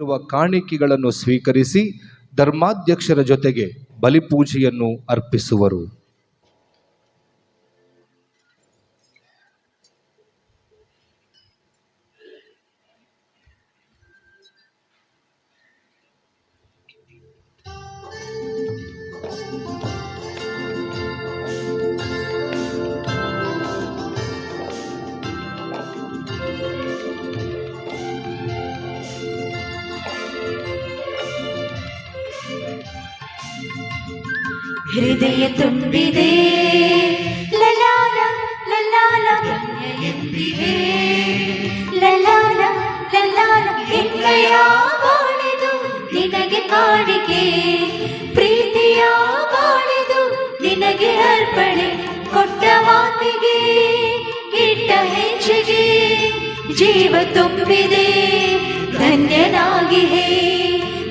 ಇರುವ ಕಾಣಿಕೆಗಳನ್ನು ಸ್ವೀಕರಿಸಿ ಧರ್ಮಾಧ್ಯಕ್ಷರ ಜೊತೆಗೆ ಬಲಿಪೂಜೆಯನ್ನು ಅರ್ಪಿಸುವರು. ಹೃದಯ ತುಂಬಿದೆ ಲಲಾಲ ಲಲಾಲ ಎಂದಿದೆ ಲಲಾಲ ಲಲಾಲ ಎನ್ನಯ ಬಾಳಿದು ನಿನಗೆ ಕಾಣಿಕೆ ಪ್ರೀತಿಯ ಬಾಳಿದು ನಿನಗೆ ಅರ್ಪಣೆ ಕೊಟ್ಟ ಮಾತಿಗೆ ಇಟ್ಟ ಹೆಜ್ಜೆಗೆ ಜೀವ ತುಂಬಿದೆ ಧನ್ಯನಾಗಿ ಹೇ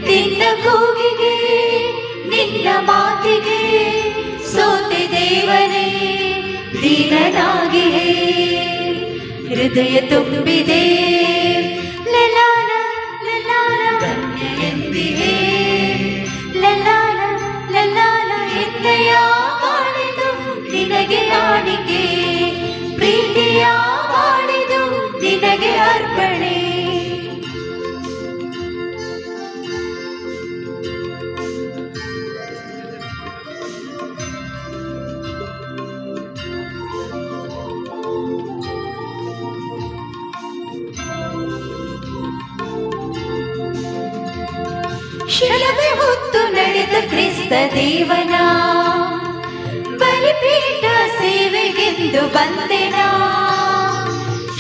ನಿನ್ನ ಕೂಗಿಗೆ ನಿನ್ನ ಮಾತಿಗೆ ಸೋತೆ ದೇವನೇ ದೀನನಾಗಿ ಹೇ ಹೃದಯ ತುಂಬಿದೆ ಲಲಾಲ ಲಲಾಲ ಧನ್ಯ ಎಂದಿದೆ ಲಲಾಲ ಲಲಾಲ ಎನ್ನಯ ಬಾಳಿದು ನಿನಗೆ ಕಾಣಿಕೆ ಪ್ರೀತಿಯ ಬಾಳಿದು ನಿನಗೆ ಅರ್ಪಣೆ. ಶಿಲುಬೆ ಹೊತ್ತು ನಡೆದ ಕ್ರಿಸ್ತ ದೇವನ ಬಲಿಪೀಠ ಸೇವೆಗೆಂದು ಬಂದೆನ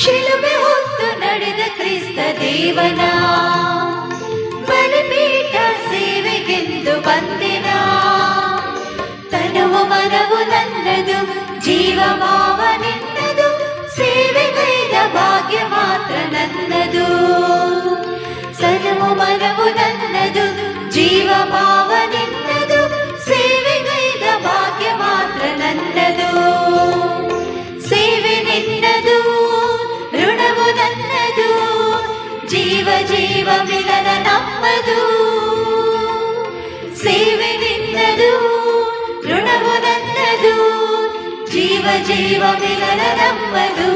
ಶಿಲುಬೆ ಹೊತ್ತು ನಡೆದ ಕ್ರಿಸ್ತ ದೇವನ ಬಲಿಪೀಠ ಸೇವೆಗೆಂದು ಬಂದೆನ ತನುವು ಮನವು ನನ್ನದು ಜೀವ ಭಾವ ನಿನ್ನದು ಸೇವೆಗೈದ ಭಾಗ್ಯ ಮಾತ್ರ ನನ್ನದು ತನುವು ಮನವು ನನ್ನದು ಜೀವ ಭಾವ ನಿನ್ನದು ಸೇವೆಗೈದ ಭಾಗ್ಯ ಮಾತ್ರ ನನ್ನದು ಸೇವೆ ನಿನ್ನದು ಋಣವು ನನ್ನದು ಜೀವ ಜೀವ ಮಿಲನ ನಮ್ಮದು ಸೇವೆ ನಿನ್ನದು ಋಣವು ನನ್ನದು ಜೀವ ಜೀವ ಮಿಲನ ನಮ್ಮದು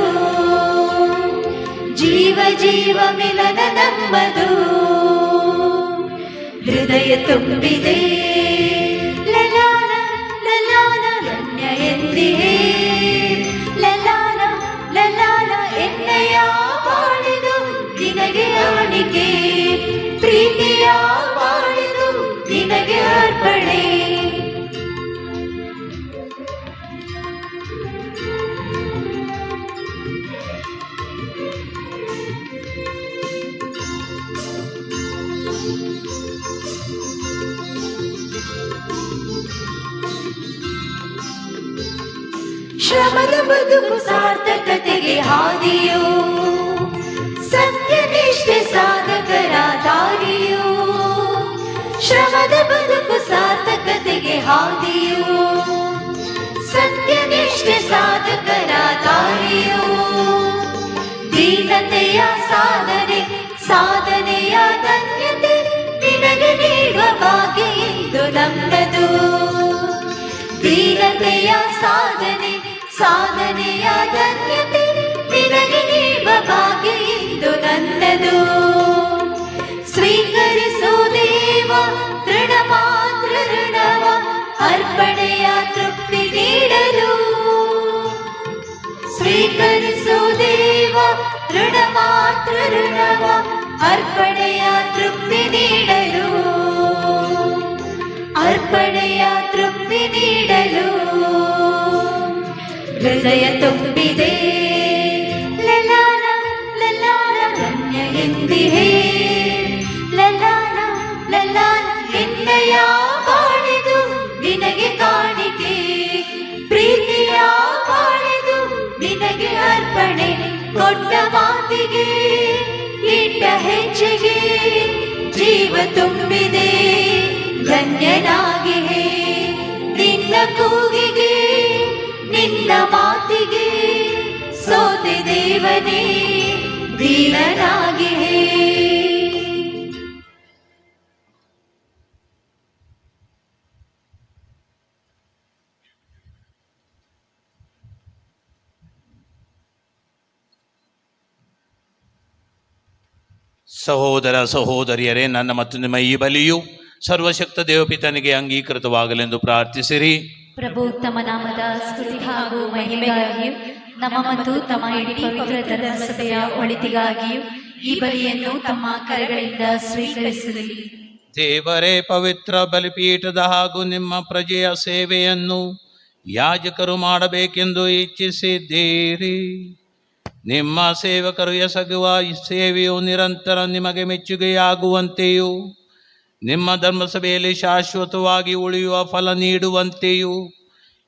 ಜೀವ ಜೀವ ಮಿಲನ ನಮ್ಮದು ಹೃದಯ ತುಂಬಿದೆ ಲಲಾಲ ಲಲಾಲ ಧನ್ಯ ಎಂದಿದೆ ಲಲಾಲ ಲಲಾಲ ಎನ್ನಯ ಬಾಳಿದು ನಿನಗೆ ಕಾಣಿಕೆ ಪ್ರೀತಿಯ ಬಾಳಿದು ನಿನಗೆ ಅರ್ಪಣೆ. ಶ್ರಮದ ಬದುಕು ಸಾರ್ಥಕತೆಗೆ ಹಾದಿಯೋ ಸತ್ಯನಿಷ್ಠೆ ಸಾಧಕರ ದಾರಿಯೋ ಶ್ರಮದ ಬದುಕು ಸಾರ್ಥಕತೆಗೆ ಹಾದಿಯೋ ಸತ್ಯನಿಷ್ಠೆ ಸಾಧಕರ ದಾರಿಯೋ ದೀನತೆಯ ಸಾಧನೆ ಸಾಧನೆಯ ಧನ್ಯತೆ ನಿನಗೆ ನೀಡುವ ಭಾಗ್ಯ ಎಂದು ನಮ್ಮದು ದೀನತೆಯ ಸಾಧನೆ ಸಾಧನೆಯ ಧನ್ಯತೆ ನಿನಗೆ ನೀಡುವ ಭಾಗ್ಯ ಎಂದು ನನ್ನದು ಸ್ವೀಕರಿಸು ದೇವ ದೃಢ ಮಾತ್ರ ಋಣವ ಅರ್ಪಣೆಯ ತೃಪ್ತಿ ನೀಡಲು ಸ್ವೀಕರಿಸು ದೇವ ದೃಢ ಮಾತ್ರ ಋಣವ ಅರ್ಪಣೆಯ ತೃಪ್ತಿ ನೀಡಲು ಅರ್ಪಣೆಯ ತೃಪ್ತಿ ನೀಡಲು ಹೃದಯ ತುಂಬಿದೆ ಲಲಾಲ ಲಲಾಲ ಧನ್ಯ ಎಂದಿದೆ ಲಲಾಲ ಲಲಾಲ ಎನ್ನಯ ಬಾಳಿದು ನಿನಗೆ ಕಾಣಿಕೆ ಪ್ರೀತಿಯ ಬಾಳಿದು ನಿನಗೆ ಅರ್ಪಣೆ ಕೊಟ್ಟ ಮಾತಿಗೆ ಇಟ್ಟ ಹೆಜ್ಜೆಗೆ ಜೀವ ತುಂಬಿದೆ ಧನ್ಯನಾಗಿ ಹೇ ನಿನ್ನ ಕೂಗಿಗೆ ನಿನ್ನ ಮಾತಿಗೆ ಸೋತೆ ದೇವನೇ ದೀನನಾಗಿ ಹೇ ಸಹೋದರ ಸಹೋದರಿಯರೇ, ನನ್ನ ಮತ್ತು ನಿಮ್ಮ ಈ ಬಲಿಯು ಸರ್ವಶಕ್ತ ದೇವಪಿತನಿಗೆ ಅಂಗೀಕೃತವಾಗಲೆಂದು ಪ್ರಾರ್ಥಿಸಿರಿ. ಪ್ರಭು ತಮ್ಮ ನಾಮದ ಸ್ತುತಿ ಹಾಗೂ ಮಹಿಮೆಗಾಗಿಯೂ ನಮ್ಮ ಮತ್ತು ತಮ್ಮ ಇಡೀ ಪವಿತ್ರ ಧರ್ಮಸಭೆಯ ಒಳಿತಿಗಾಗಿಯೂ ಈ ಬಲಿಯನ್ನು ತಮ್ಮ ಕರಗಳಿಂದ ಸ್ವೀಕರಿಸಲಿ. ದೇವರೇ, ಪವಿತ್ರ ಬಲಿಪೀಠದ ಹಾಗೂ ನಿಮ್ಮ ಪ್ರಜೆಯ ಸೇವೆಯನ್ನು ಯಾಜಕರು ಮಾಡಬೇಕೆಂದು ಇಚ್ಛಿಸಿದ್ದೀರಿ. ನಿಮ್ಮ ಸೇವಕರು ಎಸಗುವ ಈ ಸೇವೆಯು ನಿರಂತರ ನಿಮಗೆ ಮೆಚ್ಚುಗೆಯಾಗುವಂತೆಯೂ ನಿಮ್ಮ ಧರ್ಮಸಭೆಯಲ್ಲಿ ಶಾಶ್ವತವಾಗಿ ಉಳಿಯುವ ಫಲ ನೀಡುವಂತೆಯೂ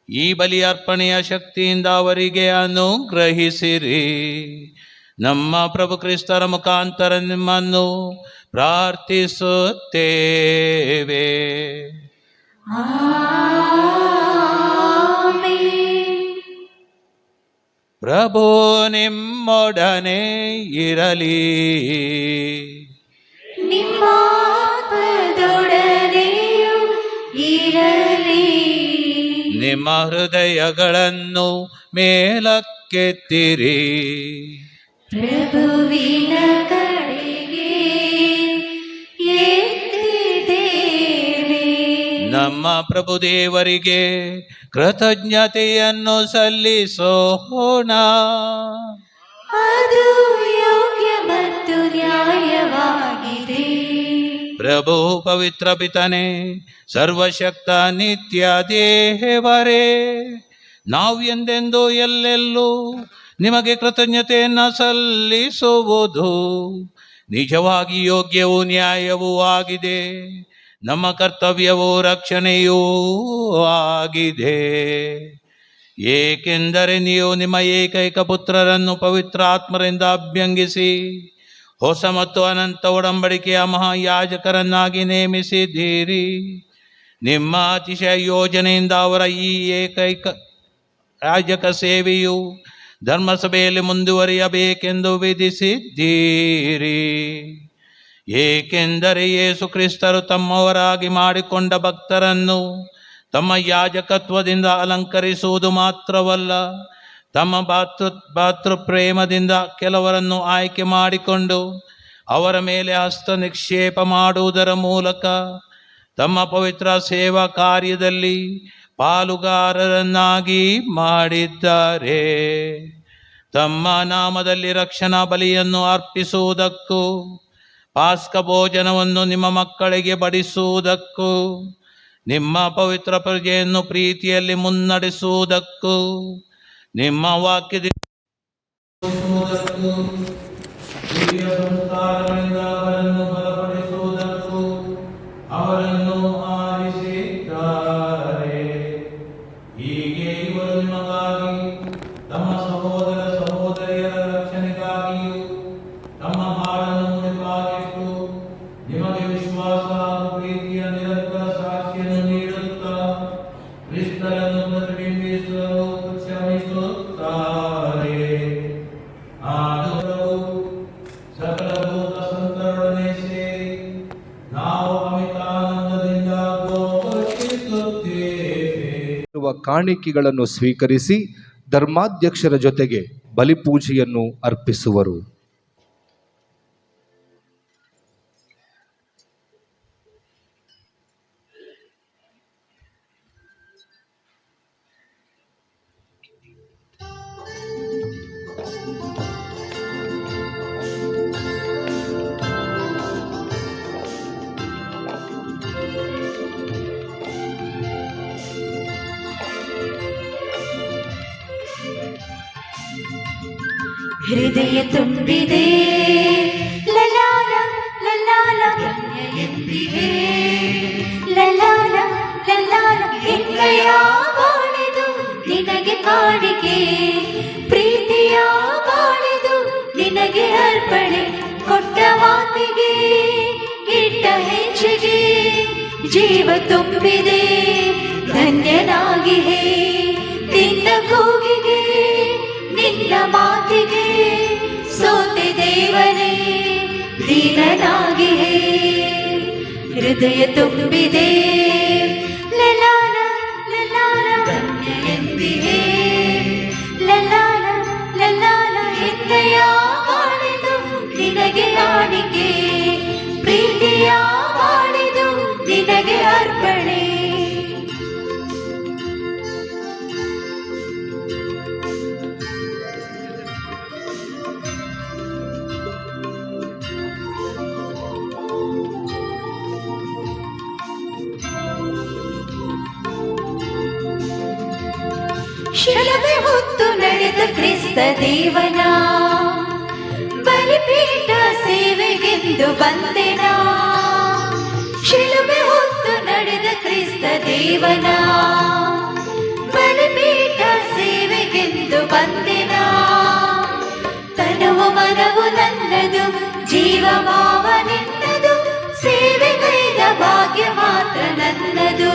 ಈ ಬಲಿ ಅರ್ಪಣೆಯ ಶಕ್ತಿಯಿಂದ ಅವರಿಗೆ ಅನುಗ್ರಹಿಸಿರಿ. ನಮ್ಮ ಪ್ರಭು ಕ್ರಿಸ್ತರ ಮುಖಾಂತರ ನಿಮ್ಮನ್ನು ಪ್ರಾರ್ಥಿಸುತ್ತೇವೆ. ಪ್ರಭು ನಿಮ್ಮೊಡನೆ ಇರಲಿ. ನಿಮ್ಮ ಆತ್ಮದೊಡನೆಯೂ ಇರಲಿ. ನಿಮ್ಮ ಹೃದಯಗಳನ್ನು ಮೇಲಕ್ಕೆತ್ತಿರಿ. ಪ್ರಭುವಿನ ಕಡೆಗೆ ಎತ್ತಿದ್ದೇವೆ. ನಮ್ಮ ಪ್ರಭು ದೇವರಿಗೆ ಕೃತಜ್ಞತೆಯನ್ನು ಸಲ್ಲಿಸೋಣ. ಅದು ಯೋಗ್ಯ ಮತ್ತು ನ್ಯಾಯವಾಗಿದೆ. ಪ್ರಭು ಪವಿತ್ರ ಪಿತನೇ, ಸರ್ವಶಕ್ತ ನಿತ್ಯ ದೇವರೇ, ನಾವು ಎಂದೆಂದೂ ಎಲ್ಲೆಲ್ಲೂ ನಿಮಗೆ ಕೃತಜ್ಞತೆಯನ್ನು ಸಲ್ಲಿಸುವುದು ನಿಜವಾಗಿ ಯೋಗ್ಯವೂ ನ್ಯಾಯವೂ ಆಗಿದೆ. ನಮ್ಮ ಕರ್ತವ್ಯವೂ ರಕ್ಷಣೆಯೂ ಆಗಿದೆ. ಏಕೆಂದರೆ ನೀವು ನಿಮ್ಮ ಏಕೈಕ ಪುತ್ರರನ್ನು ಪವಿತ್ರ ಆತ್ಮರಿಂದ ಅಭ್ಯಂಗಿಸಿ ಹೊಸ ಮತ್ತು ಅನಂತ ಒಡಂಬಡಿಕೆಯ ಮಹಾಯಾಜಕರನ್ನಾಗಿ ನೇಮಿಸಿದ್ದೀರಿ. ನಿಮ್ಮ ಅತಿಶಯ ಯೋಜನೆಯಿಂದ ಅವರ ಈ ಏಕೈಕ ಯಾಜಕ ಸೇವೆಯು ಧರ್ಮಸಭೆಯಲ್ಲಿ ಮುಂದುವರಿಯಬೇಕೆಂದು ವಿಧಿಸಿದ್ದೀರಿ. ಏಕೆಂದರೆ ಯೇಸು ಕ್ರಿಸ್ತರು ತಮ್ಮವರಾಗಿ ಮಾಡಿಕೊಂಡ ಭಕ್ತರನ್ನು ತಮ್ಮ ಯಾಜಕತ್ವದಿಂದ ಅಲಂಕರಿಸುವುದು ಮಾತ್ರವಲ್ಲ, ತಮ್ಮ ಭಾತೃ ಪ್ರೇಮದಿಂದ ಕೆಲವರನ್ನು ಆಯ್ಕೆ ಮಾಡಿಕೊಂಡು ಅವರ ಮೇಲೆ ಹಸ್ತ ನಿಕ್ಷೇಪ ಮಾಡುವುದರ ಮೂಲಕ ತಮ್ಮ ಪವಿತ್ರ ಸೇವಾ ಕಾರ್ಯದಲ್ಲಿ ಪಾಲುಗಾರರನ್ನಾಗಿ ಮಾಡಿದ್ದಾರೆ. ತಮ್ಮ ನಾಮದಲ್ಲಿ ರಕ್ಷಣಾ ಬಲಿಯನ್ನು ಅರ್ಪಿಸುವುದಕ್ಕೂ ಪಾಸ್ಕ ಭೋಜನವನ್ನು ನಿಮ್ಮ ಮಕ್ಕಳಿಗೆ ಬಡಿಸುವುದಕ್ಕೂ ನಿಮ್ಮ ಪವಿತ್ರ ಪ್ರಜೆಯನ್ನು ಪ್ರೀತಿಯಲ್ಲಿ ಮುನ್ನಡೆಸುವುದಕ್ಕೂ ನಿಮ್ಮ ವಾಕ್ಯದಿಂದ ಅವರನ್ನು ಬಲಪಡಿಸುವುದಕ್ಕೂ ಅವರನ್ನು ಆರಿಸಿದ್ದಾರೆ. ಹೀಗೆ ಇವರು ನಿಮಗಾಗಿ ತಮ್ಮ ಸಹೋದರ ಸಹೋದರಿಯರ ರಕ್ಷಣೆಗಾಗಿಯೂ ತಮ್ಮ ಬಾಳನ್ನು ಮುಡಿಪಾಗಿಟ್ಟು ನಿಮಗೆ ವಿಶ್ವಾಸ ಹಾಗೂ ಪ್ರೀತಿಯ ನಿರಂತರ ಸಾಕ್ಷಿಯನ್ನು ನೀಡುತ್ತಾ ಕ್ರಿಸ್ತರನ್ನು ಪ್ರತಿಬಿಂಬಿಸಲು ಶ್ರಮಿಸುತ್ತಾರೆ. ಆದರೂ ಸಕಲ ಭೂತ ಸಂತರೊಡನೆ ಸೇರಿ ನಾವು ಅಮಿತಾನಂದದಿಂದ ಘೋಷಿಸುತ್ತೇವೆ. ಕಾಣಿಕೆಗಳನ್ನು ಸ್ವೀಕರಿಸಿ ಧರ್ಮಾಧ್ಯಕ್ಷರ ಜೊತೆಗೆ ಬಲಿಪೂಜೆಯನ್ನು ಅರ್ಪಿಸುವರು. ಹೃದಯ ತುಂಬಿದೆ ಲಲಾಲ ಲಲಾಲ ರಮ್ಯ ಎಂದಿದೆ. ಲಲಾಲ ಲಲಾಲ ಎನ್ನಯ ಬಾಳಿದು ನಿನಗೆ ಕಾಣಿಕೆ, ಪ್ರೀತಿಯ ಬಾಳಿದು ನಿನಗೆ ಅರ್ಪಣೆ. ಕೊಟ್ಟ ಮಾತಿಗೆ ಇಟ್ಟ ಹೆಜ್ಜೆಗೆ ಜೀವ ತುಂಬಿದೆ, ಧನ್ಯನಾಗಿ ಹೇ ನಿನ್ನ ಕೂಗಿಗೆ ನಿನ್ನ ಮಾತಿಗೆ ಸೋತೆ ದೇವನೇ ದೀನನಾಗಿ ಹೇ. ಹೃದಯ ತುಂಬಿದೆ ಲಲಾಲ ಲಲಾಲ ಧನ್ಯ ಎಂದಿದೆ. ಲಲಾಲ ಲಲಾಲ ಎನ್ನಯ ಮಾಡಿದು ನಿನಗೆ ಕಾಣಿಕೆ, ನಿನಗೆ ಅರ್ಪಣೆ. ಶಿಲುಬೆ ಹೊತ್ತು ನಡೆದ ಕ್ರಿಸ್ತ ದೇವನ ಬಲಿಪೀಠ ಸೇವೆಗೆಂದು ಬಂದೆನ. ಶಿಲುಬೆ ಹೊತ್ತು ನಡೆದ ಕ್ರಿಸ್ತ ದೇವನ ಬಲಿಪೀಠ ಸೇವೆಗೆಂದು ಬಂದೆನ. ತನುವು ಮನವು ನನ್ನದು, ಜೀವಭಾವ ನಿನ್ನದು, ಸೇವೆಗೈದ ಭಾಗ್ಯ ಮಾತ್ರ ನನ್ನದು.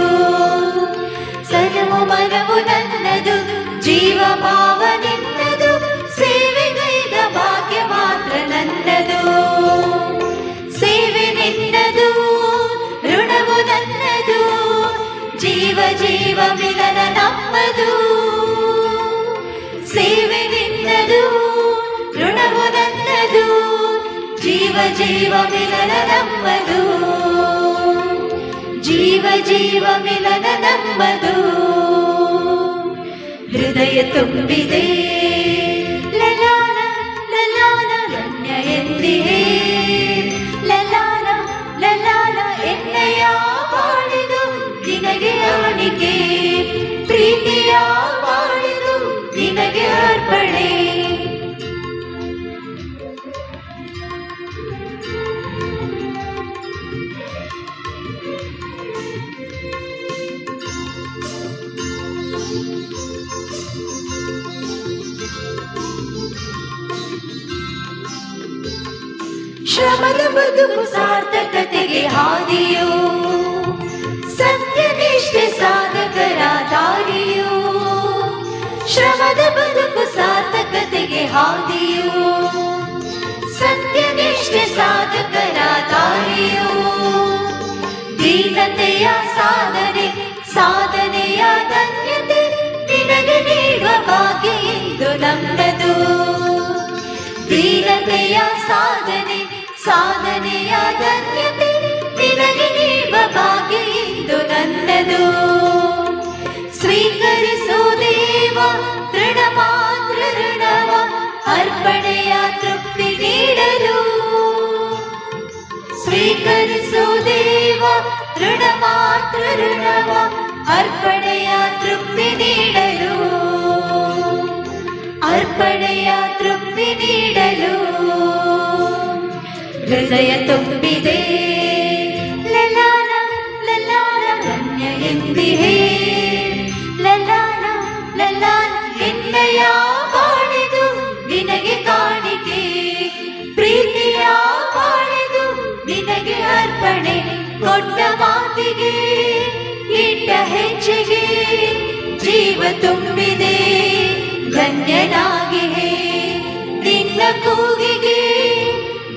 ತನುವು ಮನವು ನನ್ನದು, ಜೀವಭಾವ ನಿನ್ನದು, ಸೇವೆಗೈದ ಭಾಗ್ಯ ಮಾತ್ರ ನನ್ನದು. ಸೇವೆ ನಿನ್ನದು, ಋಣವು ನನ್ನದು, ಜೀವ ಜೀವ ಮಿಲನ ನಮ್ಮದು. ಸೇವೆ ನಿನ್ನದು, ಋಣವು ನನ್ನದು, ಜೀವ ಜೀವ ಮಿಲನ ನಮ್ಮದು. ಜೀವ ಜೀವ ಮಿಲನ ನಮ್ಮದು. ಹೃದಯ ತುಂಬಿದೆ ಲಲಾನ ಲಲಾನ ರಮ್ಯ ಎಂದಿದೆ. ಲಲಾನ ಲಲಾನ ಎಣ್ಣೆಯ ಬಾಳಿದು ನಿನಗೆ ಆಣಿಕೆ. ಪ್ರೀತಿಯ ಬಾಳಿದು ನಿನಗೆ ಅರ್ಪಣೆ. ಶ್ರಮದ ಬದುಕು ಸಾರ್ಥಕತೆಗೆ ಹಾದಿಯು, ಸತ್ಯನಿಷ್ಠೆ ಸಾಧಕರ ದಾರಿಯು. ಶ್ರಮದ ಬದುಕು ಸಾರ್ಥಕತೆಗೆ ಹಾದಿಯು, ಸತ್ಯನಿಷ್ಠೆ ಸಾಧಕರ ದಾರಿಯು. ದೀನತೆಯ ಸಾಧನೆ, ಸಾಧನೆಯ ಧನ್ಯತೆ ನಿನಗೆ ನೀಡುವ ಭಾಗ್ಯ ಎಂದು ನಮ್ಮದು. ದೀನತೆಯ ಸಾಧನೆ, ಸಾಧನೆಯ ಧನ್ಯತೆ ನಿನಗೆ ನೀಡುವ ಭಾಗ್ಯ ಎಂದು ನನ್ನದು. ಸ್ವೀಕರಿಸು ದೇವ ದೃಢ ಮಾತ್ರ ಋಣವ, ಅರ್ಪಣೆಯ ತೃಪ್ತಿ ನೀಡಲು. ಸ್ವೀಕರಿಸು ದೇವ ದೃಢ ಮಾತ್ರ ಋಣವ, ಅರ್ಪಣೆಯ ತೃಪ್ತಿ ನೀಡಲು. ಅರ್ಪಣೆಯ ತೃಪ್ತಿ ನೀಡಲು. ಹೃದಯ ತುಂಬಿದೆ ಲಲಾನ ಲಲಾನ ರಮ್ಯ ಎಂದಿದೆ. ಲಲಾನ ಲಲಾನ ಎಣ್ಣೆಯ ಬಾಳಿದು ನಿನಗೆ ಕಾಣಿಕೆ. ಪ್ರೀತಿಯ ಬಾಳಿದು ನಿನಗೆ ಅರ್ಪಣೆ. ಕೊಟ್ಟ ಮಾತಿಗೆ ಇಟ್ಟ ಹೆಜ್ಜೆಗೆ ಜೀವ ತುಂಬಿದೆ. ಧನ್ಯನಾಗಿಹೆ ನಿನ್ನ ಕೂಗಿಗೆ,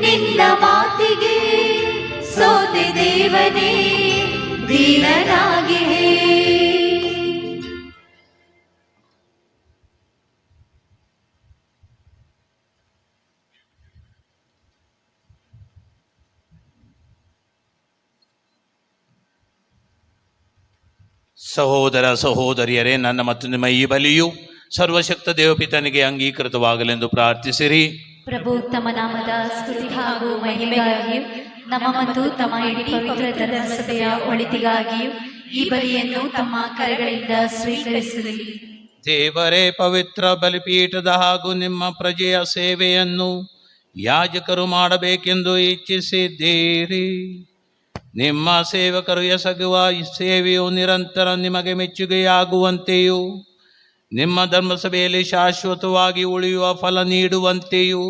ನಿನ್ನ ಮಾತಿಗೆ ಸೋತೆ ದೇವನೇ ದೀನನಾಗಿಹೆ. ಸಹೋದರ ಸಹೋದರಿಯರೇ, ನನ್ನ ಮತ್ತು ನಿಮ್ಮ ಈ ಬಲಿಯು ಸರ್ವಶಕ್ತ ದೇವಪಿತನಿಗೆ ಅಂಗೀಕೃತವಾಗಲೆಂದು ಪ್ರಾರ್ಥಿಸಿರಿ. ಪ್ರಭು ತಮ್ಮ ನಾಮದ ಸ್ತುತಿ ಹಾಗೂ ಮಹಿಮೆಗಾಗಿಯೂ ನಮ್ಮ ಮತ್ತು ತಮ್ಮ ಇಡೀ ಪವಿತ್ರ ಧರ್ಮಸಭೆಯ ಒಳಿತಿಗಾಗಿಯೂ ಈ ಬಲಿಯನ್ನು ತಮ್ಮ ಕರಗಳಿಂದ ಸ್ವೀಕರಿಸಲಿ. ದೇವರೇ, ಪವಿತ್ರ ಬಲಿಪೀಠದ ಹಾಗೂ ನಿಮ್ಮ ಪ್ರಜೆಯ ಸೇವೆಯನ್ನು ಯಾಜಕರು ಮಾಡಬೇಕೆಂದು ಇಚ್ಛಿಸಿದ್ದೀರಿ. ನಿಮ್ಮ ಸೇವಕರು ಎಸಗುವ ಈ ಸೇವೆಯು ನಿರಂತರ ನಿಮಗೆ ಮೆಚ್ಚುಗೆಯಾಗುವಂತೆಯೂ ನಿಮ್ಮ ಧರ್ಮಸಭೆಯಲ್ಲಿ ಶಾಶ್ವತವಾಗಿ ಉಳಿಯುವ ಫಲ ನೀಡುವಂತೆಯೂ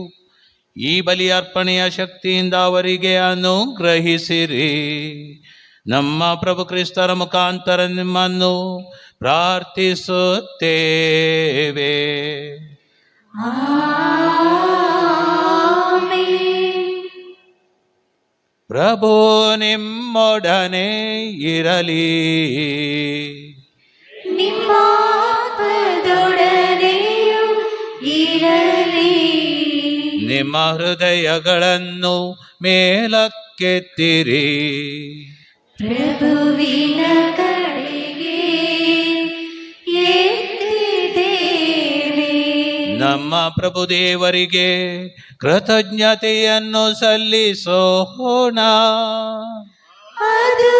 ಈ ಬಲಿ ಅರ್ಪಣೆಯ ಶಕ್ತಿಯಿಂದ ಅವರಿಗೆ ಅನುಗ್ರಹಿಸಿರಿ. ನಮ್ಮ ಪ್ರಭು ಕ್ರಿಸ್ತರ ಮುಖಾಂತರ ನಿಮ್ಮನ್ನು ಪ್ರಾರ್ಥಿಸುತ್ತೇವೆ. ಪ್ರಭು ನಿಮ್ಮೊಡನೆ ಇರಲಿ. ನಿಮ್ಮ ಆತ್ಮದೊಡನೆಯೂ ಇರಲಿ. ನಿಮ್ಮ ಹೃದಯಗಳನ್ನು ಮೇಲಕ್ಕೆತ್ತಿರಿ. ಪ್ರಭುವಿನ ಕಡೆಗೆ ಎತ್ತಿದ್ದೇವೆ. ನಮ್ಮ ಪ್ರಭು ದೇವರಿಗೆ ಕೃತಜ್ಞತೆಯನ್ನು ಸಲ್ಲಿಸೋಣ. ಅದು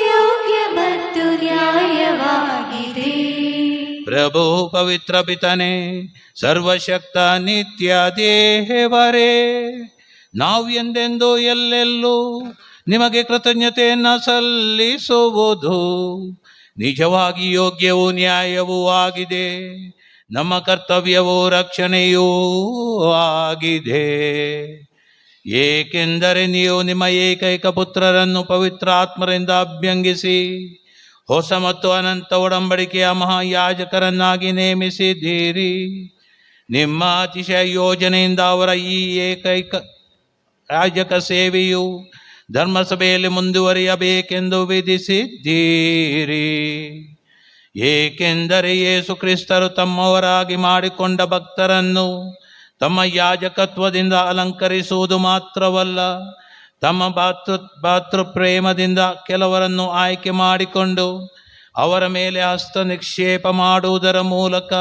ಯೋಗ್ಯ ಮತ್ತು ನ್ಯಾಯವಾಗಿದೆ. ಪ್ರಭು ಪವಿತ್ರ ಪಿತನೇ, ಸರ್ವಶಕ್ತ ನಿತ್ಯ ದೇವರೇ, ನಾವು ಎಂದೆಂದು ಎಲ್ಲೆಲ್ಲೂ ನಿಮಗೆ ಕೃತಜ್ಞತೆಯನ್ನು ಸಲ್ಲಿಸುವುದು ನಿಜವಾಗಿ ಯೋಗ್ಯವೂ ನ್ಯಾಯವೂ ಆಗಿದೆ. ನಮ್ಮ ಕರ್ತವ್ಯವೂ ರಕ್ಷಣೆಯೂ ಆಗಿದೆ. ಏಕೆಂದರೆ ನೀವು ನಿಮ್ಮ ಏಕೈಕ ಪುತ್ರರನ್ನು ಪವಿತ್ರ ಆತ್ಮರಿಂದ ಅಭ್ಯಂಗಿಸಿ ಹೊಸ ಮತ್ತು ಅನಂತ ಒಡಂಬಡಿಕೆಯ ಮಹಾಯಾಜಕರನ್ನಾಗಿ ನೇಮಿಸಿದ್ದೀರಿ. ನಿಮ್ಮ ಅತಿಶಯ ಯೋಜನೆಯಿಂದ ಅವರ ಈ ಏಕೈಕ ಯಾಜಕ ಸೇವೆಯು ಧರ್ಮಸಭೆಯಲ್ಲಿ ಮುಂದುವರಿಯಬೇಕೆಂದು ವಿಧಿಸಿದ್ದೀರಿ. ಏಕೆಂದರೆ ಯೇಸು ಕ್ರಿಸ್ತರು ತಮ್ಮವರಾಗಿ ಮಾಡಿಕೊಂಡ ಭಕ್ತರನ್ನು ತಮ್ಮ ಯಾಜಕತ್ವದಿಂದ ಅಲಂಕರಿಸುವುದು ಮಾತ್ರವಲ್ಲ, ತಮ್ಮ ಭಾತೃಪ್ರೇಮದಿಂದ ಕೆಲವರನ್ನು ಆಯ್ಕೆ ಮಾಡಿಕೊಂಡು ಅವರ ಮೇಲೆ ಹಸ್ತ ನಿಕ್ಷೇಪ ಮಾಡುವುದರ ಮೂಲಕ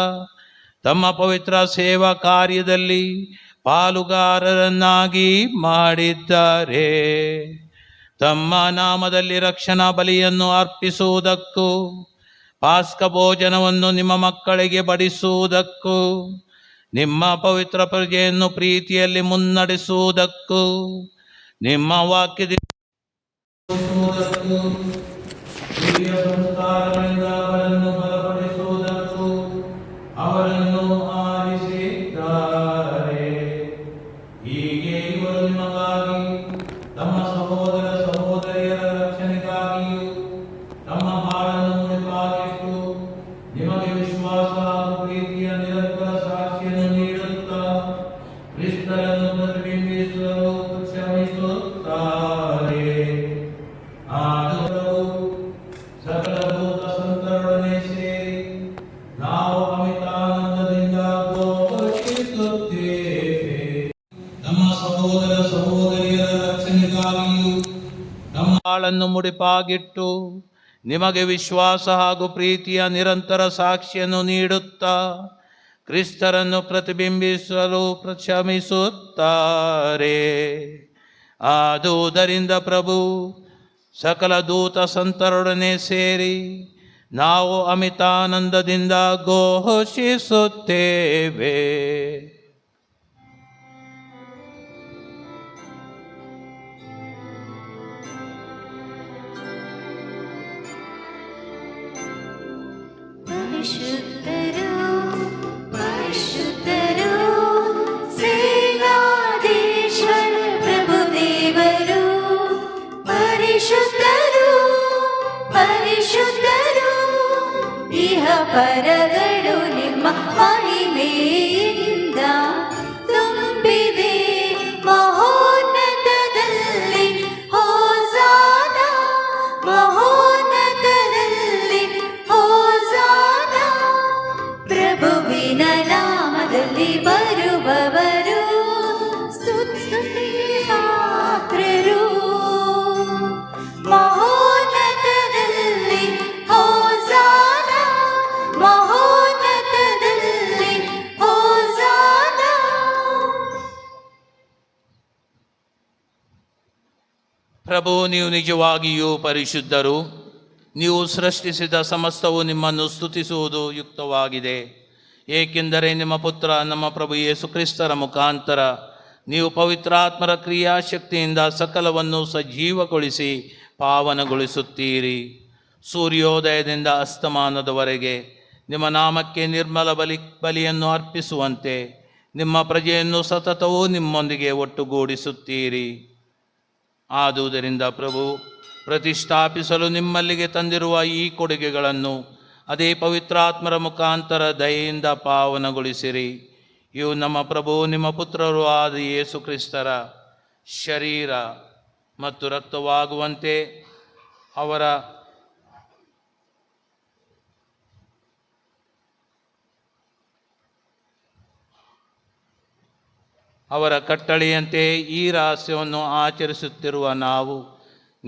ತಮ್ಮ ಪವಿತ್ರ ಸೇವಾ ಕಾರ್ಯದಲ್ಲಿ ಪಾಲುಗಾರರನ್ನಾಗಿ ಮಾಡಿದ್ದಾರೆ. ತಮ್ಮ ನಾಮದಲ್ಲಿ ರಕ್ಷಣಾ ಬಲಿಯನ್ನು ಅರ್ಪಿಸುವುದಕ್ಕೂ ಪಾಸ್ಕ ಭೋಜನವನ್ನು ನಿಮ್ಮ ಮಕ್ಕಳಿಗೆ ಬಡಿಸುವುದಕ್ಕೂ ನಿಮ್ಮ ಪವಿತ್ರ ಪ್ರಜೆಯನ್ನು ಪ್ರೀತಿಯಲ್ಲಿ ಮುನ್ನಡೆಸುವುದಕ್ಕೂ ನಿಮ್ಮ ವಾಕ್ಯದಿಂದ ಅವರನ್ನು ಬಲಪಡಿಸುವುದಕ್ಕೂ ಅವರನ್ನು ಆರಿಸಿದ್ದಾರೆ. ಹೀಗೆ ಇವರು ನಿಮಗಾಗಿ ತಮ್ಮ ಸಹೋದರ ಸಹೋದರಿಯರ ರಕ್ಷಣೆಗಾಗಿಯೂ ತಮ್ಮ ಬಾಳನ್ನು ಮುಡಿಪಾಗಿಟ್ಟು ನಿಮಗೆ ವಿಶ್ವಾಸ ಹಾಗೂ ಪ್ರೀತಿಯ ನಿರಂತರ ಸಾಕ್ಷಿಯನ್ನು ನೀಡುತ್ತಾ ಕ್ರಿಸ್ತರನ್ನು ಪ್ರತಿಬಿಂಬಿಸಲು ಶ್ರಮಿಸುತ್ತಾರೆ. ಆದರೂ ಸಕಲ ಭೂತ ಸಂತರೊಡನೆ ಸೇರಿ ನಾವು ಅಮಿತಾನಂದದಿಂದ ಘೋಷಿಸುತ್ತೇವೆ. ನಮ್ಮ ಸಹೋದರ ಸಹೋದರಿಯರ ರಕ್ಷಣೆಗಾಗಿಯೂ ನಮ್ಮ ಬಾಳನ್ನು ಮುಡಿಪಾಗಿಟ್ಟು ನಿಮಗೆ ವಿಶ್ವಾಸ ಹಾಗೂ ಪ್ರೀತಿಯ ನಿರಂತರ ಸಾಕ್ಷಿಯನ್ನು ನೀಡುತ್ತಾ ಕ್ರಿಸ್ತರನ್ನು ಪ್ರತಿಬಿಂಬಿಸಲು ಶ್ರಮಿಸುತ್ತಾರೆ. ಆದುದರಿಂದ ಪ್ರಭು ಸಕಲ ದೂತ ಸಂತರೊಡನೆ ಸೇರಿ ನಾವು ಅಮಿತಾನಂದದಿಂದ ಘೋಷಿಸುತ್ತೇವೆ. ಪರಿಶುದ್ಧರು, ಪರಿಶುದ್ಧರು, ಸೇನಾಧೀಶ್ವರ ಪ್ರಭು ದೇವರು. ಪರಿಶುದ್ಧರು, ಪರಿಶುದ್ಧರು, ಇಹ ಪರಗಳು ನಿಮ್ಮ ಮಹಿಮೆಯಿಂದ ತುಂಬಿದೆ. ಮಹೋನ್ನತದಲ್ಲಿ ಹೋಸಾನ, ಮಹೋನ್ನತದಲ್ಲಿ ಹೋಸಾನ. ಪ್ರಭುವಿನ ನಾಮದಲ್ಲಿ ಬರುವವರು ಸ್ತುತಿಗೆ ಪಾತ್ರರು. ಮಹೋನ್ನತದಲ್ಲಿ ಹೋಸಾನ, ಮಹೋನ್ನತದಲ್ಲಿ ಹೋಸಾನ. ಪ್ರಭು, ನೀವು ನಿಜವಾಗಿಯೂ ಪರಿಶುದ್ಧರು. ನೀವು ಸೃಷ್ಟಿಸಿದ ಸಮಸ್ತವು ನಿಮ್ಮನ್ನು ಸ್ತುತಿಸುವುದು ಯುಕ್ತವಾಗಿದೆ. ಏಕೆಂದರೆ ನಿಮ್ಮ ಪುತ್ರ ನಮ್ಮ ಪ್ರಭು ಯೇಸು ಕ್ರಿಸ್ತರ ಮುಖಾಂತರ ನೀವು ಪವಿತ್ರಾತ್ಮರ ಕ್ರಿಯಾಶಕ್ತಿಯಿಂದ ಸಕಲವನ್ನು ಸಜೀವಗೊಳಿಸಿ ಪಾವನಗೊಳಿಸುತ್ತೀರಿ. ಸೂರ್ಯೋದಯದಿಂದ ಅಸ್ತಮಾನದವರೆಗೆ ನಿಮ್ಮ ನಾಮಕ್ಕೆ ನಿರ್ಮಲ ಬಲಿಯನ್ನು ಅರ್ಪಿಸುವಂತೆ ನಿಮ್ಮ ಪ್ರಜೆಯನ್ನು ಸತತವೂ ನಿಮ್ಮೊಂದಿಗೆ ಒಟ್ಟುಗೂಡಿಸುತ್ತೀರಿ. ಆದುದರಿಂದ ಪ್ರಭು, ಪ್ರತಿಷ್ಠಾಪಿಸಲು ನಿಮ್ಮಲ್ಲಿಗೆ ತಂದಿರುವ ಈ ಕೊಡುಗೆಗಳನ್ನು ಅದೇ ಪವಿತ್ರಾತ್ಮರ ಮುಖಾಂತರ ದಯೆಯಿಂದ ಪಾವನಗೊಳಿಸಿರಿ. ಇವು ನಮ್ಮ ಪ್ರಭು ನಿಮ್ಮ ಪುತ್ರರು ಆದ ಯೇಸು ಕ್ರಿಸ್ತರ ಶರೀರ ಮತ್ತು ರಕ್ತವಾಗುವಂತೆ ಅವರ ಕಟ್ಟಳೆಯಂತೆ ಈ ರಹಸ್ಯವನ್ನು ಆಚರಿಸುತ್ತಿರುವ ನಾವು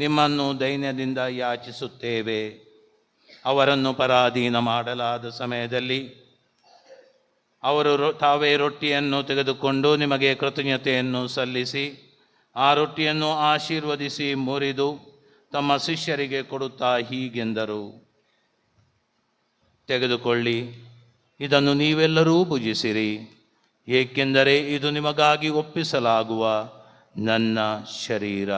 ನಿಮ್ಮನ್ನು ದೈನ್ಯದಿಂದ ಯಾಚಿಸುತ್ತೇವೆ. ಅವರನ್ನು ಪರಾಧೀನ ಮಾಡಲಾದ ಸಮಯದಲ್ಲಿ ಅವರು ತಾವೇ ರೊಟ್ಟಿಯನ್ನು ತೆಗೆದುಕೊಂಡು ನಿಮಗೆ ಕೃತಜ್ಞತೆಯನ್ನು ಸಲ್ಲಿಸಿ ಆ ರೊಟ್ಟಿಯನ್ನು ಆಶೀರ್ವದಿಸಿ ಮುರಿದು ತಮ್ಮ ಶಿಷ್ಯರಿಗೆ ಕೊಡುತ್ತಾ ಹೀಗೆಂದರು: ತೆಗೆದುಕೊಳ್ಳಿ, ಇದನ್ನು ನೀವೆಲ್ಲರೂ ಭುಜಿಸಿರಿ, ಏಕೆಂದರೆ ಇದು ನಿಮಗಾಗಿ ಒಪ್ಪಿಸಲಾಗುವ ನನ್ನ ಶರೀರ.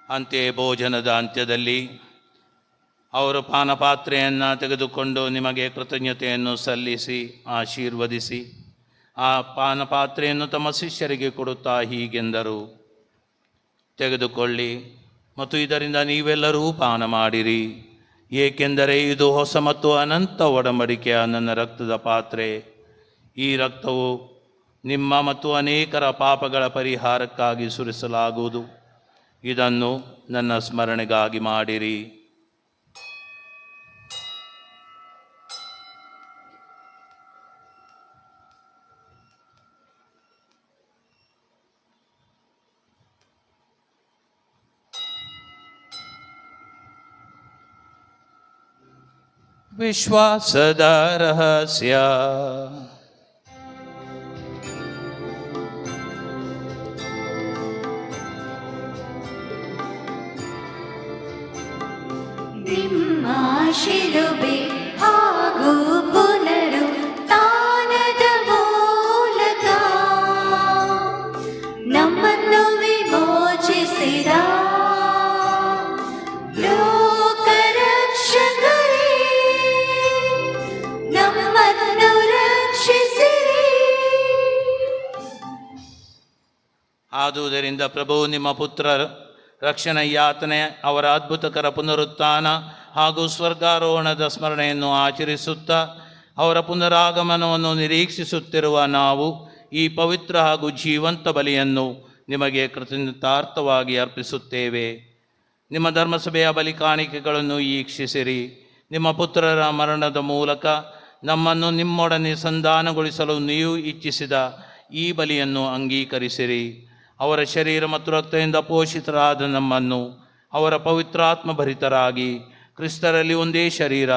ಅಂತೆಯೇ ಭೋಜನದ ಅಂತ್ಯದಲ್ಲಿ ಅವರು ಪಾನಪಾತ್ರೆಯನ್ನು ತೆಗೆದುಕೊಂಡು ನಿಮಗೆ ಕೃತಜ್ಞತೆಯನ್ನು ಸಲ್ಲಿಸಿ ಆಶೀರ್ವದಿಸಿ ಆ ಪಾನಪಾತ್ರೆಯನ್ನು ತಮ್ಮ ಶಿಷ್ಯರಿಗೆ ಕೊಡುತ್ತಾ ಹೀಗೆಂದರು: ತೆಗೆದುಕೊಳ್ಳಿ ಮತ್ತು ಇದರಿಂದ ನೀವೆಲ್ಲರೂ ಪಾನ ಮಾಡಿರಿ, ಏಕೆಂದರೆ ಇದು ಹೊಸ ಮತ್ತು ಅನಂತ ಒಡಂಬಡಿಕೆಯ ನನ್ನ ರಕ್ತದ ಪಾತ್ರೆ. ಈ ರಕ್ತವು ನಿಮ್ಮ ಮತ್ತು ಅನೇಕರ ಪಾಪಗಳ ಪರಿಹಾರಕ್ಕಾಗಿ ಸುರಿಸಲಾಗುವುದು. ಇದನ್ನು ನನ್ನ ಸ್ಮರಣೆಗಾಗಿ ಮಾಡಿರಿ. ವಿಶ್ವಾಸದ ರಹಸ್ಯ. ನಿಮ್ಮ ಶಿಲುಬೆ ಹಾಗೂ ಪುನರುತ್ಥಾನದ ಮೂಲಕ ನಮ್ಮನ್ನು ವಿಮೋಚಿಸಿದ ಲೋಕರಕ್ಷಕರೇ, ನಮ್ಮನ್ನು ರಕ್ಷಿಸಿರಿ. ಆದುದರಿಂದ ಪ್ರಭು ನಿಮ್ಮ ಪುತ್ರ ರಕ್ಷಣಾ ಯಾತನೆ, ಅವರ ಅದ್ಭುತಕರ ಪುನರುತ್ಥಾನ ಹಾಗೂ ಸ್ವರ್ಗಾರೋಹಣದ ಸ್ಮರಣೆಯನ್ನು ಆಚರಿಸುತ್ತಾ ಅವರ ಪುನರಾಗಮನವನ್ನು ನಿರೀಕ್ಷಿಸುತ್ತಿರುವ ನಾವು ಈ ಪವಿತ್ರ ಹಾಗೂ ಜೀವಂತ ಬಲಿಯನ್ನು ನಿಮಗೆ ಕೃತಜ್ಞತಾರ್ಥವಾಗಿ ಅರ್ಪಿಸುತ್ತೇವೆ. ನಿಮ್ಮ ಧರ್ಮಸಭೆಯ ಬಲಿ ಕಾಣಿಕೆಗಳನ್ನು ಈಕ್ಷಿಸಿರಿ. ನಿಮ್ಮ ಪುತ್ರರ ಮರಣದ ಮೂಲಕ ನಮ್ಮನ್ನು ನಿಮ್ಮೊಡನೆ ಸಂಧಾನಗೊಳಿಸಲು ನೀವು ಇಚ್ಛಿಸಿದ ಈ ಬಲಿಯನ್ನು ಅಂಗೀಕರಿಸಿರಿ. ಅವರ ಶರೀರ ಮತ್ತು ರಕ್ತದಿಂದ ಪೋಷಿತರಾದ ನಮ್ಮನ್ನು ಅವರ ಪವಿತ್ರಾತ್ಮ ಭರಿತರಾಗಿ ಕ್ರಿಸ್ತರಲ್ಲಿ ಒಂದೇ ಶರೀರ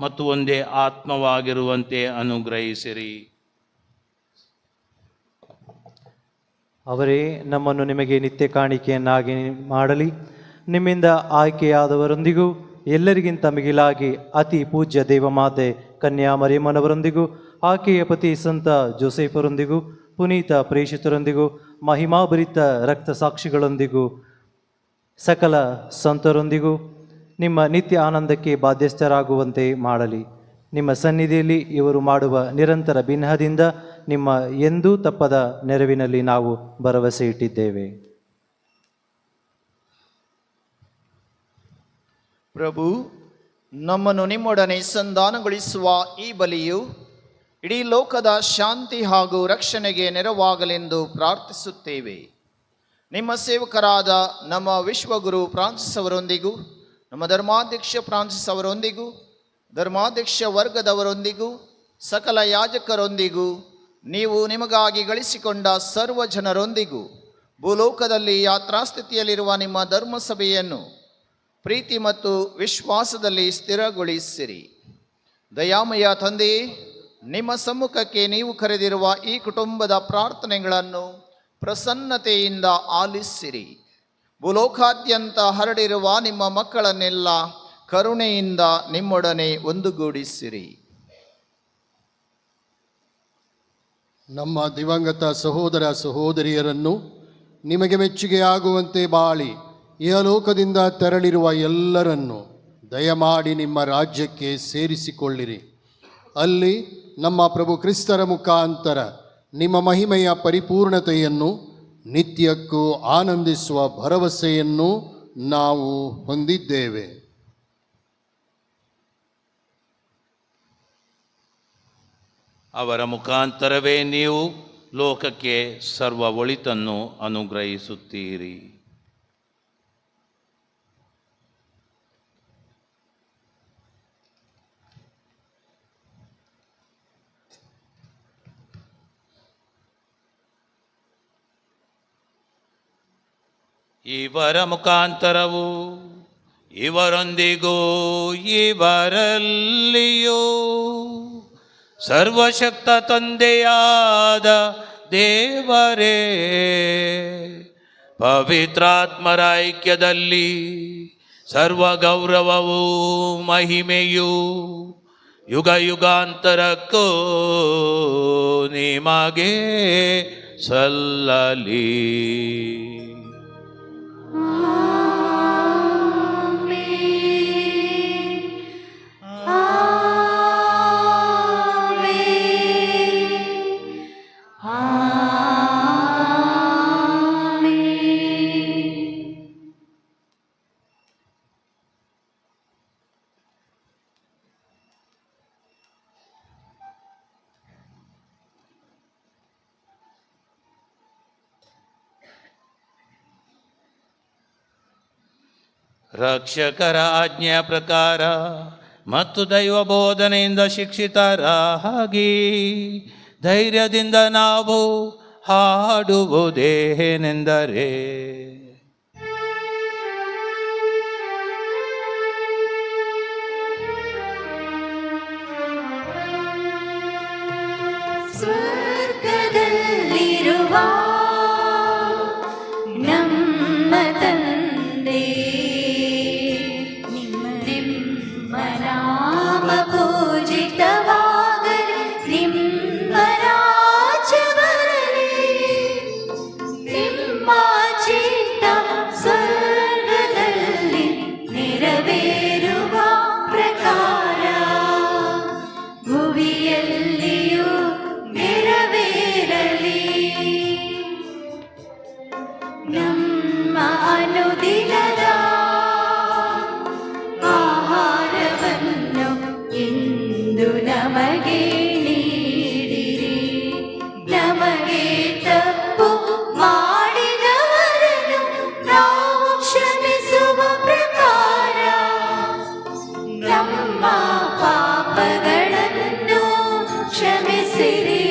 ಮತ್ತು ಒಂದೇ ಆತ್ಮವಾಗಿರುವಂತೆ ಅನುಗ್ರಹಿಸಿರಿ. ಅವರೇ ನಮ್ಮನ್ನು ನಿಮಗೆ ನಿತ್ಯ ಕಾಣಿಕೆಯನ್ನಾಗಿ ಮಾಡಲಿ. ನಿಮ್ಮಿಂದ ಆಯ್ಕೆಯಾದವರೊಂದಿಗೂ ಎಲ್ಲರಿಗಿಂತ ಮಿಗಿಲಾಗಿ ಅತಿ ಪೂಜ್ಯ ದೇವಮಾತೆ ಕನ್ಯಾ ಮರಿಯಮ್ಮನವರೊಂದಿಗೂ ಆಕೆಯ ಪತಿ ಸಂತ ಜೋಸೆಫರೊಂದಿಗೂ ಪುನೀತ ಪ್ರೇಷಿತರೊಂದಿಗೂ ಮಹಿಮಾಭರಿತ ರಕ್ತ ಸಾಕ್ಷಿಗಳೊಂದಿಗೂ ಸಕಲ ಸಂತರೊಂದಿಗೂ ನಿಮ್ಮ ನಿತ್ಯ ಆನಂದಕ್ಕೆ ಬಾಧ್ಯಸ್ಥರಾಗುವಂತೆ ಮಾಡಲಿ. ನಿಮ್ಮ ಸನ್ನಿಧಿಯಲ್ಲಿ ಇವರು ಮಾಡುವ ನಿರಂತರ ಬಿನ್ನಹದಿಂದ ನಿಮ್ಮ ಎಂದೂ ತಪ್ಪದ ನೆರವಿನಲ್ಲಿ ನಾವು ಭರವಸೆ ಇಟ್ಟಿದ್ದೇವೆ. ಪ್ರಭು, ನಮ್ಮನ್ನು ನಿಮ್ಮೊಡನೆ ಸಂಧಾನಗೊಳಿಸುವ ಈ ಬಲಿಯು ಇಡೀ ಲೋಕದ ಶಾಂತಿ ಹಾಗೂ ರಕ್ಷಣೆಗೆ ನೆರವಾಗಲೆಂದು ಪ್ರಾರ್ಥಿಸುತ್ತೇವೆ. ನಿಮ್ಮ ಸೇವಕರಾದ ನಮ್ಮ ವಿಶ್ವಗುರು ಫ್ರಾನ್ಸಿಸ್ ಅವರೊಂದಿಗೂ, ನಮ್ಮ ಧರ್ಮಾಧ್ಯಕ್ಷ ಫ್ರಾನ್ಸಿಸ್ ಅವರೊಂದಿಗೂ, ಧರ್ಮಾಧ್ಯಕ್ಷ ವರ್ಗದವರೊಂದಿಗೂ, ಸಕಲ ಯಾಜಕರೊಂದಿಗೂ, ನೀವು ನಿಮಗಾಗಿ ಗಳಿಸಿಕೊಂಡ ಸರ್ವ ಜನರೊಂದಿಗೂ, ಭೂಲೋಕದಲ್ಲಿ ಯಾತ್ರಾಸ್ಥಿತಿಯಲ್ಲಿರುವ ನಿಮ್ಮ ಧರ್ಮಸಭೆಯನ್ನು ಪ್ರೀತಿ ಮತ್ತು ವಿಶ್ವಾಸದಲ್ಲಿ ಸ್ಥಿರಗೊಳಿಸಿರಿ. ದಯಾಮಯ ತಂದೆಯೇ, ನಿಮ್ಮ ಸಮ್ಮುಖಕ್ಕೆ ನೀವು ಕರೆದಿರುವ ಈ ಕುಟುಂಬದ ಪ್ರಾರ್ಥನೆಗಳನ್ನು ಪ್ರಸನ್ನತೆಯಿಂದ ಆಲಿಸಿರಿ. ಭೂಲೋಕಾದ್ಯಂತ ಹರಡಿರುವ ನಿಮ್ಮ ಮಕ್ಕಳನ್ನೆಲ್ಲ ಕರುಣೆಯಿಂದ ನಿಮ್ಮೊಡನೆ ಒಂದುಗೂಡಿಸಿರಿ. ನಮ್ಮ ದಿವಂಗತ ಸಹೋದರ ಸಹೋದರಿಯರನ್ನು ನಿಮಗೆ ಮೆಚ್ಚುಗೆಯಾಗುವಂತೆ ಬಾಳಿ ಇಹಲೋಕದಿಂದ ತೆರಳಿರುವ ಎಲ್ಲರನ್ನು ದಯಮಾಡಿ ನಿಮ್ಮ ರಾಜ್ಯಕ್ಕೆ ಸೇರಿಸಿಕೊಳ್ಳಿರಿ. ಅಲ್ಲಿ ನಮ್ಮ ಪ್ರಭು ಕ್ರಿಸ್ತರ ಮುಖಾಂತರ ನಿಮ್ಮ ಮಹಿಮೆಯ ಪರಿಪೂರ್ಣತೆಯನ್ನು ನಿತ್ಯಕ್ಕೂ ಆನಂದಿಸುವ ಭರವಸೆಯನ್ನು ನಾವು ಹೊಂದಿದ್ದೇವೆ. ಅವರ ಮುಖಾಂತರವೇ ನೀವು ಲೋಕಕ್ಕೆ ಸರ್ವ ಒಳಿತನ್ನು ಅನುಗ್ರಹಿಸುತ್ತೀರಿ. ಇವರ ಮುಖಾಂತರವು ಇವರೊಂದಿಗೂ ಇವರಲ್ಲಿಯೂ ಸರ್ವಶಕ್ತ ತಂದೆಯಾದ ದೇವರೇ ಪವಿತ್ರಾತ್ಮರ ಐಕ್ಯದಲ್ಲಿ ಸರ್ವ ಗೌರವವೂ ಮಹಿಮೆಯೂ ಯುಗ ಯುಗಾಂತರಕ್ಕೂ ನಿಮಗೆ ಸಲ್ಲಲಿ. ರಕ್ಷಕರ ಆಜ್ಞೆಯ ಪ್ರಕಾರ ಮತ್ತು ದೈವ ಬೋಧನೆಯಿಂದ ಶಿಕ್ಷಿತರಾಗಿ ಧೈರ್ಯದಿಂದ ನಾವು ಹಾಡುವುದೇನೆಂದರೆ, ಸ್ವರ್ಗದಲ್ಲಿರುವ ನಮ್ಮ ತಂದೆ, ನಿಮ್ಮ ನಾಮ ಪೂಜಿತವಾಗಲಿ, ನಿಮ್ಮ ರಾಜ್ಯ ಬರಲಿ, ನಿಮ್ಮ ಚಿತ್ತ ಸ್ವರ್ಗದಲ್ಲಿ ನೆರವೇರುವ ಪ್ರಕಾರ ಭುವಿಯಲ್ಲಿಯೂ ನೆರವೇರಲಿ. ನಮ್ಮ ಅನುದಿನದ ಆಹಾರವನ್ನು ಇಂದು ನಮಗೆ ನೀಡಿರಿ. ನಮಗೆ ತಪ್ಪು ಮಾಡಿದವರನ್ನು ನಾವು ಕ್ಷಮಿಸುವ ಪ್ರಕಾರ ನಮ್ಮ ಪಾಪಗಳನ್ನು ಕ್ಷಮಿಸಿರಿ.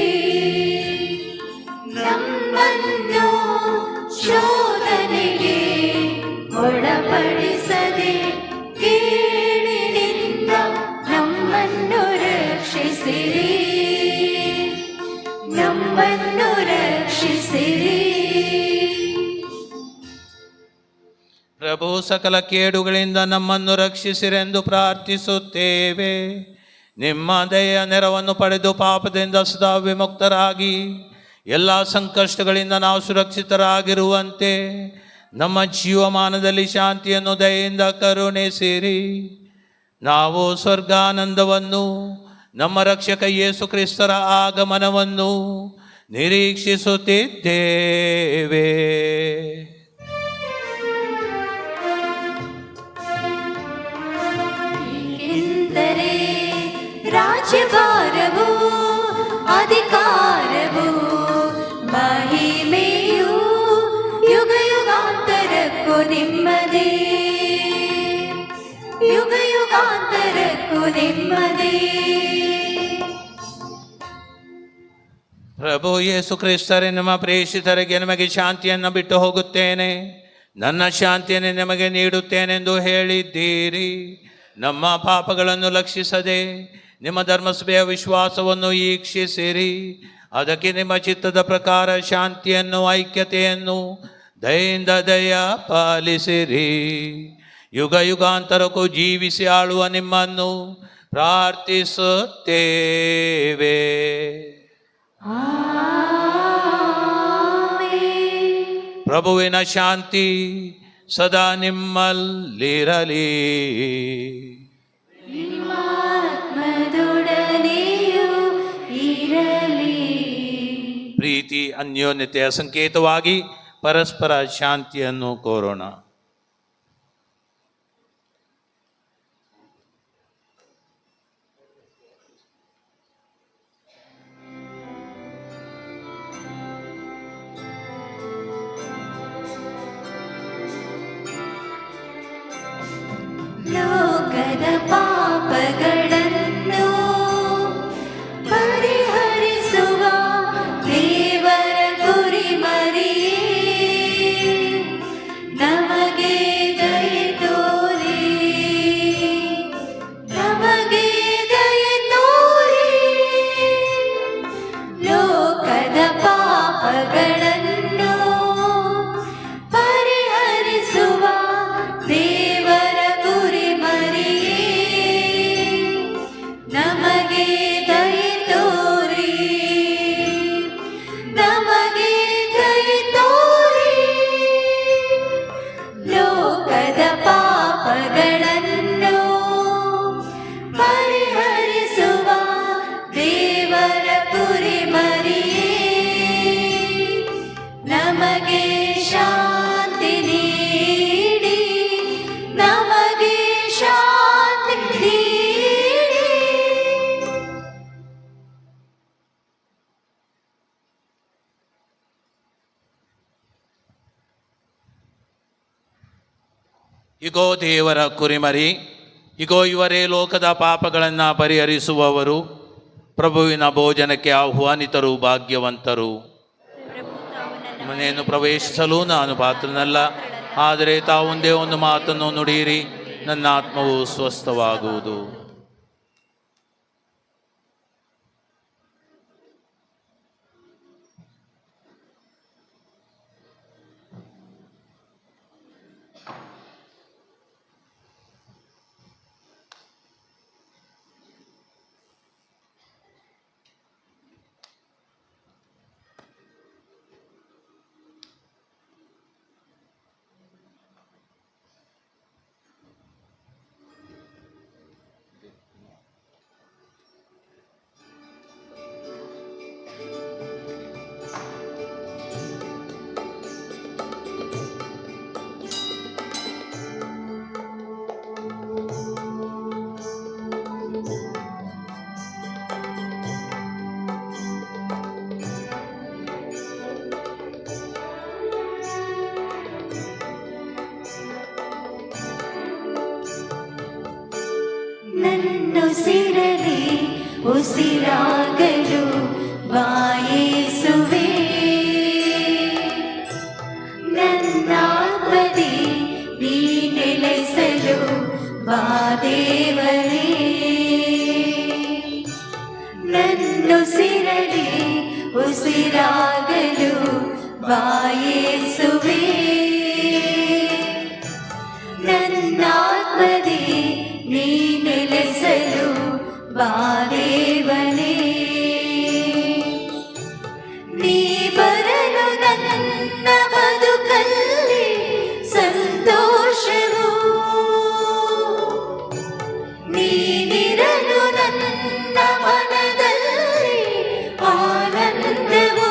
ನಮ್ಮನ್ನು ಶೋಧನೆಗೆ ಒಳಪಡಿಸದೆ ಕೇಳಿನಿಂದ ನಮ್ಮನ್ನು ರಕ್ಷಿಸಿರಿ. ನಮ್ಮನ್ನು ರಕ್ಷಿಸಿರಿ. ಪ್ರಭು ಸಕಲ ಕೇಡುಗಳಿಂದ ನಮ್ಮನ್ನು ರಕ್ಷಿಸಿರೆಂದು ಪ್ರಾರ್ಥಿಸುತ್ತೇವೆ. ನಿಮ್ಮ ದಯೆಯ ನೆರವನ್ನು ಪಡೆದು ಪಾಪದಿಂದ ಸದಾ ವಿಮುಕ್ತರಾಗಿ ಎಲ್ಲ ಸಂಕಷ್ಟಗಳಿಂದ ನಾವು ಸುರಕ್ಷಿತರಾಗಿರುವಂತೆ ನಮ್ಮ ಜೀವಮಾನದಲ್ಲಿ ಶಾಂತಿಯನ್ನು ದಯೆಯಿಂದ ಕರುಣಿಸಿರಿ. ನಾವು ಸ್ವರ್ಗಾನಂದವನ್ನು, ನಮ್ಮ ರಕ್ಷಕ ಯೇಸು ಕ್ರಿಸ್ತರ ಆಗಮನವನ್ನು ನಿರೀಕ್ಷಿಸುತ್ತಿದ್ದೇವೆ. ಏಕೆಂದರೆ ರಾಜ್ಯಭಾರವು, ಅಧಿಕಾರವು, ಮಹಿಮೆಯು ಯುಗ ಯುಗಾಂತರಕ್ಕೂ ನಿಮ್ಮದೇ, ಯುಗ ಯುಗಾಂತರಕ್ಕೂ ನಿಮ್ಮದೇ. ಪ್ರಭು ಯೇಸು ಕ್ರಿಸ್ತರೇ, ನಿಮ್ಮ ಪ್ರೇಷಿತರಿಗೆ ನಿಮಗೆ ಶಾಂತಿಯನ್ನು ಬಿಟ್ಟು ಹೋಗುತ್ತೇನೆ, ನನ್ನ ಶಾಂತಿಯನ್ನು ನಿಮಗೆ ನೀಡುತ್ತೇನೆಂದು ಹೇಳಿದ್ದೀರಿ. ನಮ್ಮ ಪಾಪಗಳನ್ನು ಲಕ್ಷಿಸದೆ ನಿಮ್ಮ ಧರ್ಮಸಭೆಯ ವಿಶ್ವಾಸವನ್ನು ಈಕ್ಷಿಸಿರಿ. ಅದಕ್ಕೆ ನಿಮ್ಮ ಚಿತ್ತದ ಪ್ರಕಾರ ಶಾಂತಿಯನ್ನು, ಐಕ್ಯತೆಯನ್ನು ದಯೆಯಿಂದ ದಯ ಪಾಲಿಸಿರಿ. ಯುಗ ಯುಗಾಂತರಕ್ಕೂ ಜೀವಿಸಿ ಆಳುವ ನಿಮ್ಮನ್ನು ಪ್ರಾರ್ಥಿಸುತ್ತೇವೆ. ಪ್ರಭುವಿನ ಶಾಂತಿ ಸದಾ ನಿಮ್ಮಲ್ಲಿರಲಿ. ಆತ್ಮದೊಡನೆಯೂ ಇರಲಿ. ಪ್ರೀತಿ ಅನ್ಯೋನ್ಯತೆಯ ಸಂಕೇತವಾಗಿ ಪರಸ್ಪರ ಶಾಂತಿಯನ್ನು ಕೋರೋಣ. ಲೋಕದ ಪಾಪಗಳನ್ನು ಪರಿಹರಿಸುವ ದೇವರ ಕುರಿಮರಿಯೇ, ಇಗೋ ದೇವರ ಕುರಿಮರಿ, ಇಗೋ ಇವರೇ ಲೋಕದ ಪಾಪಗಳನ್ನು ಪರಿಹರಿಸುವವರು. ಪ್ರಭುವಿನ ಭೋಜನಕ್ಕೆ ಆಹ್ವಾನಿತರು ಭಾಗ್ಯವಂತರು. ಮನೆಯನ್ನು ಪ್ರವೇಶಿಸಲು ನಾನು ಪಾತ್ರನಲ್ಲ, ಆದರೆ ತಾವೊಂದೇ ಒಂದು ಮಾತನ್ನು ನುಡಿಯಿರಿ, ನನ್ನ ಆತ್ಮವು ಸ್ವಸ್ಥವಾಗುವುದು. ನನ್ನುಸಿರಲಿ ಉಸಿರಾಗಲು ಬಾಯೇಸುವೆ, ನನ್ನಾತ್ಮದಿ ನೀ ನೆಲೆಸಲು ಬಾ ದೇವರೇ. ನನ್ನುಸಿರಲಿ ಉಸಿರಾಗಲು ಬಾಯೇಸುವೆ, ನನ್ನಾತ್ಮದಿ ನೀ ನೆಲೆಸಲು ಬಾ ದೇವನೇ. ನೀ ಬರಲು ನನ್ನ ಬದುಕಲ್ಲಿ ಸಂತೋಷವು, ನೀನಿರಲು ನನ್ನ ಮನದಲ್ಲಿ ಆನಂದವು.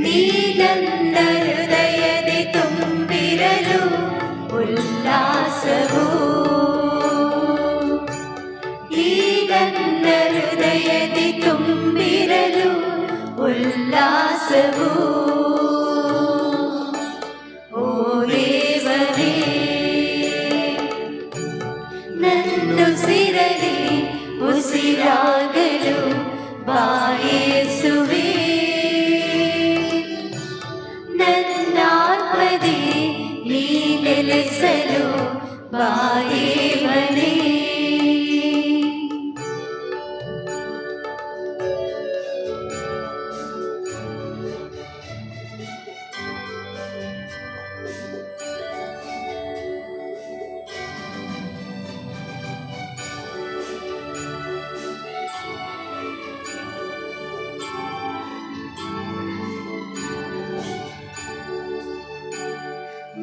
ನೀ ನನ್ನ ಹೃದಯದಿ ತುಂಬಿರಲು ಉಲ್ಲಾಸವು, ಈ ನನ್ನ ಹೃದಯದಿ ತುಂಬಿರಲು ಉಲ್ಲಾಸವು. ಓ ದೇವರೇ, ನನ್ನುಸಿರಲಿ ಉಸಿರಾಗಲು ಬಾಯೇಸುವೆ, ನನ್ನಾತ್ಮದಿ ನೀ ನೆಲೆಸಲು ಬಾ ದೇವನೇ.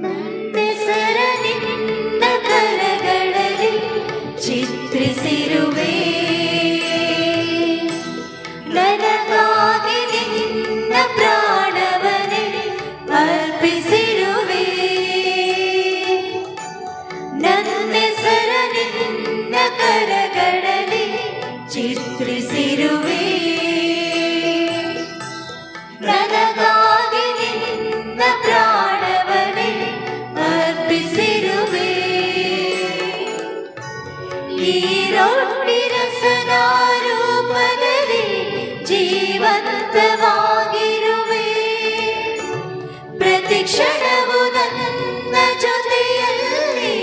ನನ್ನೆಸರ ನಿನ್ನ ಕರಗಳಲ್ಲಿ ಚಿತ್ರಿಸಿರುವೆ, ನನಗಾಗಿ ನಿನ್ನ ಪ್ರಾಣವನ್ನೇ ಅರ್ಪಿಸಿರುವೆ. ನನ್ನೆಸರ ನಿನ್ನ ಕರಗಳಲ್ಲಿ ಚಿತ್ರಿಸಿರುವೆ, ನನಗಾಗಿ ನಿನ್ನ ಪ್ರಾಣವನ್ನೇ ಅರ್ಪಿಸಿರುವೆ. ಈ ರೊಟ್ಟಿ ರಸದ ರೂಪದಲ್ಲಿ ಜೀವಂತವಾಗಿರುವೆ, ಪ್ರತಿ ಕ್ಷಣವು ನನ್ನ ಜೊತೆಯಲ್ಲಿ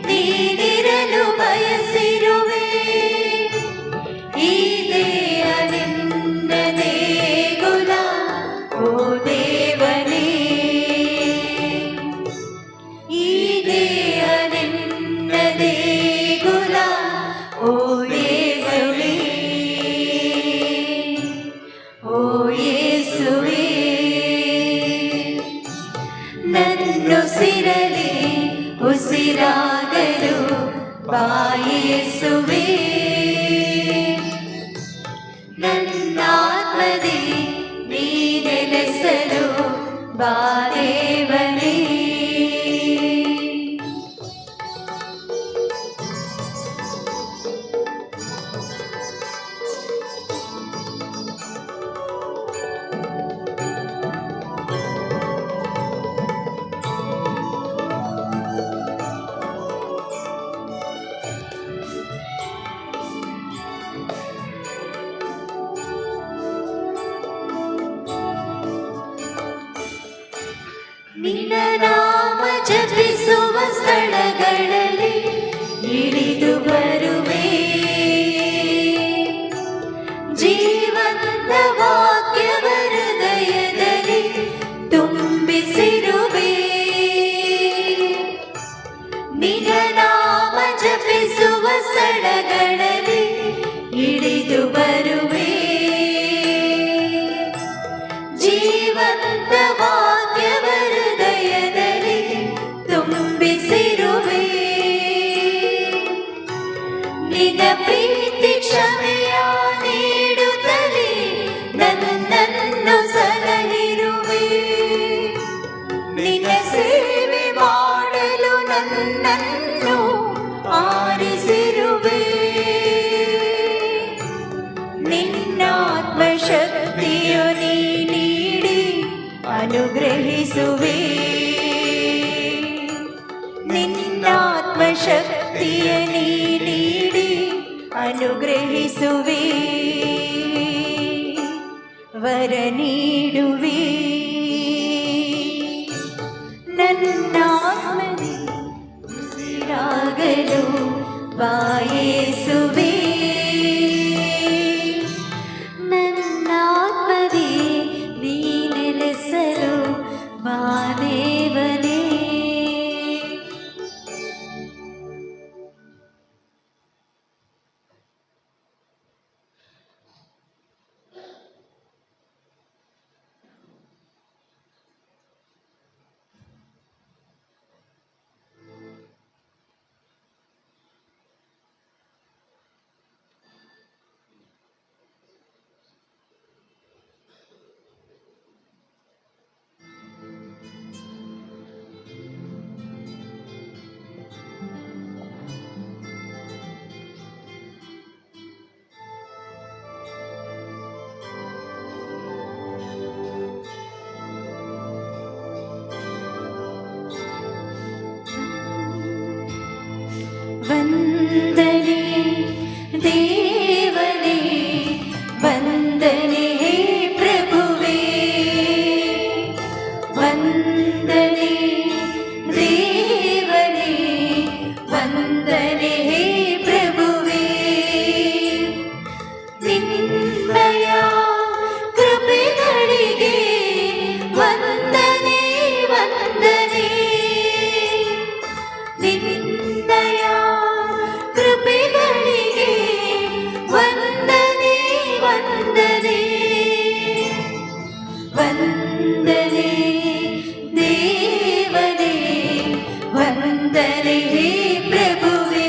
ನೀನಿರಲು ಬಯಸಿರುವೆ. ಈ ದೇಹ ನಿನ್ನ ದೇಗುಲ, ಓ ದೇವನೇ, ಈ ದೇಹ ನಿನ್ನ ದೇಗುಲ, ಓ ಯೇಸುವೇ, ಓ ಯೇಸುವೇ. ನನ್ನುಸಿರಲಿ ಉಸಿರಾಗಲು ಬಾ ಯೇಸುವೇ, ನನ್ನಾತ್ಮದಿ ನೀ ನೆಲೆಸಲು ಬಾ ದೇವನೇ. ಸೇವೆ ಮಾಡಲು ನನ್ನನ್ನು ಆರಿಸಿರುವೆ. ನಿನ್ನಾತ್ಮಶಕ್ತಿಯು ನೀ ನೀಡಿ ಅನುಗ್ರಹಿಸುವೆ. ನಿನ್ನಾತ್ಮಶಕ್ತಿಯ ನೀ ನೀಡಿ ಅನುಗ್ರಹಿಸುವೆ. ವರ ನೀಡುವೆ. ನನ್ನಾತ್ಮನೇ ಉಸಿರಾಗಲು ಬಾಯೇಸುವೆ. ನನ್ನಾತ್ಮದೇ ನೀ ನೆಲೆಸಲು ಬಾ ದೇವನೇ. ವಂದನೆ ದೇವನೇ, ವಂದನೆ ಪ್ರಭುವೇ. ವಂದನೆ ದೇವನೇ, ವಂದನೆ ಪ್ರಭುವೇ. ನಿನ್ನಯ ಕೃಪೆಗಳಿಗೆ ವಂದನೆ ವಂದನೆ. ನಿನ್ನಯ ಕೃಪೆಗಳಿಗೆ ವಂದನೆ ವಂದನೆ. ವಂದನೆ ದೇವನೇ, ವಂದನೆ ಪ್ರಭುವೇ.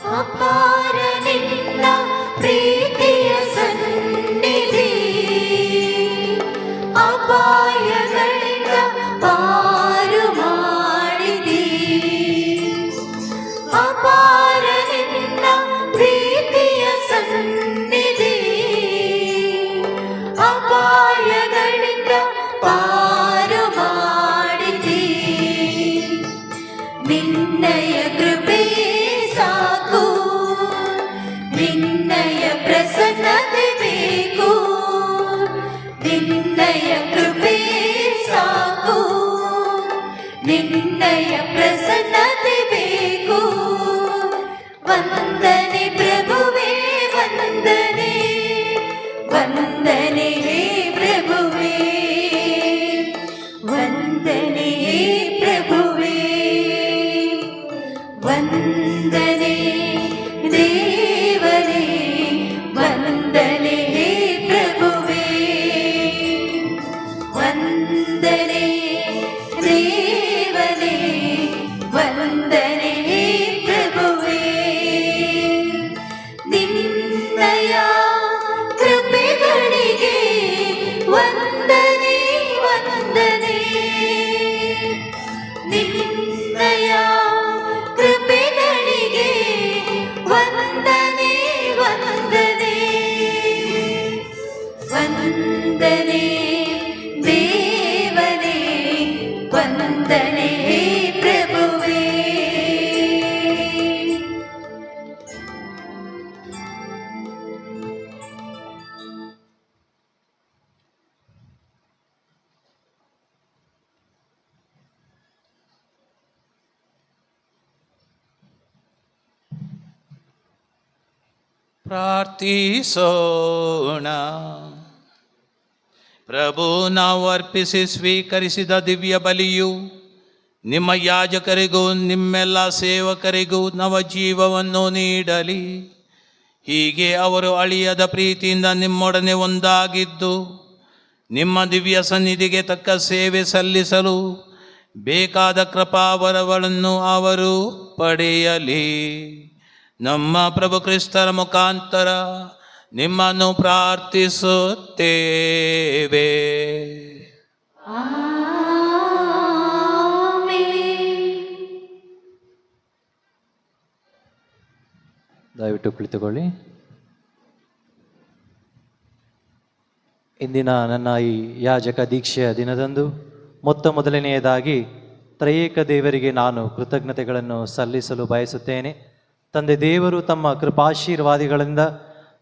ಅಪಾರ ನಿನ್ನ ಪ್ರೀತಿಯ ಸನ್ನಿಧಿ, ಅಪಾಯಗಳಿಂದ ಪಾರು ಮಾಡಿದಿ. ಅಪಾರ ನಿನ್ನ ಪ್ರೀತಿಯ ಸನ್ನಿಧಿ, ಅಪಾಯಗಳಿಂದ ಪಾರು ಮಾಡಿದಿ. ನಿನ್ನಯ ಕೃಪೆ ಸಾಕು, ನಿನ್ನಯ ಪ್ರಸನ್ನತೆ ಬೇಕು. ನಿನ್ನಯ ಕೃಪೆ ಸಾಕು, ನಿನ್ನಯ ಪ್ರಸನ್ನತೆ ಬೇಕು. ವಂದನೆ ಪ್ರಭುವೇ, ವಂದನೆ ವಂದನೆ ಪ್ರಭುವೇ. ವಂದನೆ ಪ್ರಭುವೇ. ವಂದನೆ ದೇವನೇ, ವಂದನೆ ಪ್ರಭುವೇ. ವಂದನೆ ದೇವನೇ, ವಂದನೆ ಪ್ರಭುವೇ. ನಿನ್ನಯ ಕೃಪೆಗಳಿಗೆ ವಂದನೆ ವಂದನೆ. ನಿನ್ನಯ ಕೃಪೆಗಳಿಗೆ ವಂದನೆ ವಂದನೆ. ವಂದನೆ ದೇವನೇ, ವಂದನೆ ಪ್ರಭುವೇ. ಪ್ರಾರ್ಥಿಸೋಣ. ಪ್ರಭು, ನಾವು ಅರ್ಪಿಸಿ ಸ್ವೀಕರಿಸಿದ ದಿವ್ಯ ಬಲಿಯು ನಿಮ್ಮ ಯಾಜಕರಿಗೂ ನಿಮ್ಮೆಲ್ಲ ಸೇವಕರಿಗೂ ನವಜೀವವನ್ನು ನೀಡಲಿ. ಹೀಗೆ ಅವರು ಅಳಿಯದ ಪ್ರೀತಿಯಿಂದ ನಿಮ್ಮೊಡನೆ ಒಂದಾಗಿದ್ದು ನಿಮ್ಮ ದಿವ್ಯ ಸನ್ನಿಧಿಗೆ ತಕ್ಕ ಸೇವೆ ಸಲ್ಲಿಸಲು ಬೇಕಾದ ಕೃಪಾವರಗಳನ್ನು ಅವರು ಪಡೆಯಲಿ. ನಮ್ಮ ಪ್ರಭು ಕ್ರಿಸ್ತರ ಮುಖಾಂತರ ನಿಮ್ಮನ್ನು ಪ್ರಾರ್ಥಿಸುತ್ತೇವೆ. ದಯವಿಟ್ಟು ಕುಳಿತುಕೊಳ್ಳಿ. ಇಂದಿನ ನನ್ನ ಈ ಯಾಜಕ ದೀಕ್ಷೆಯ ದಿನದಂದು ಮೊದಲನೆಯದಾಗಿ ತ್ರಯೇಕ ದೇವರಿಗೆ ನಾನು ಕೃತಜ್ಞತೆಗಳನ್ನು ಸಲ್ಲಿಸಲು ಬಯಸುತ್ತೇನೆ. ತಂದೆ ದೇವರು ತಮ್ಮ ಕೃಪಾಶೀರ್ವಾದಿಗಳಿಂದ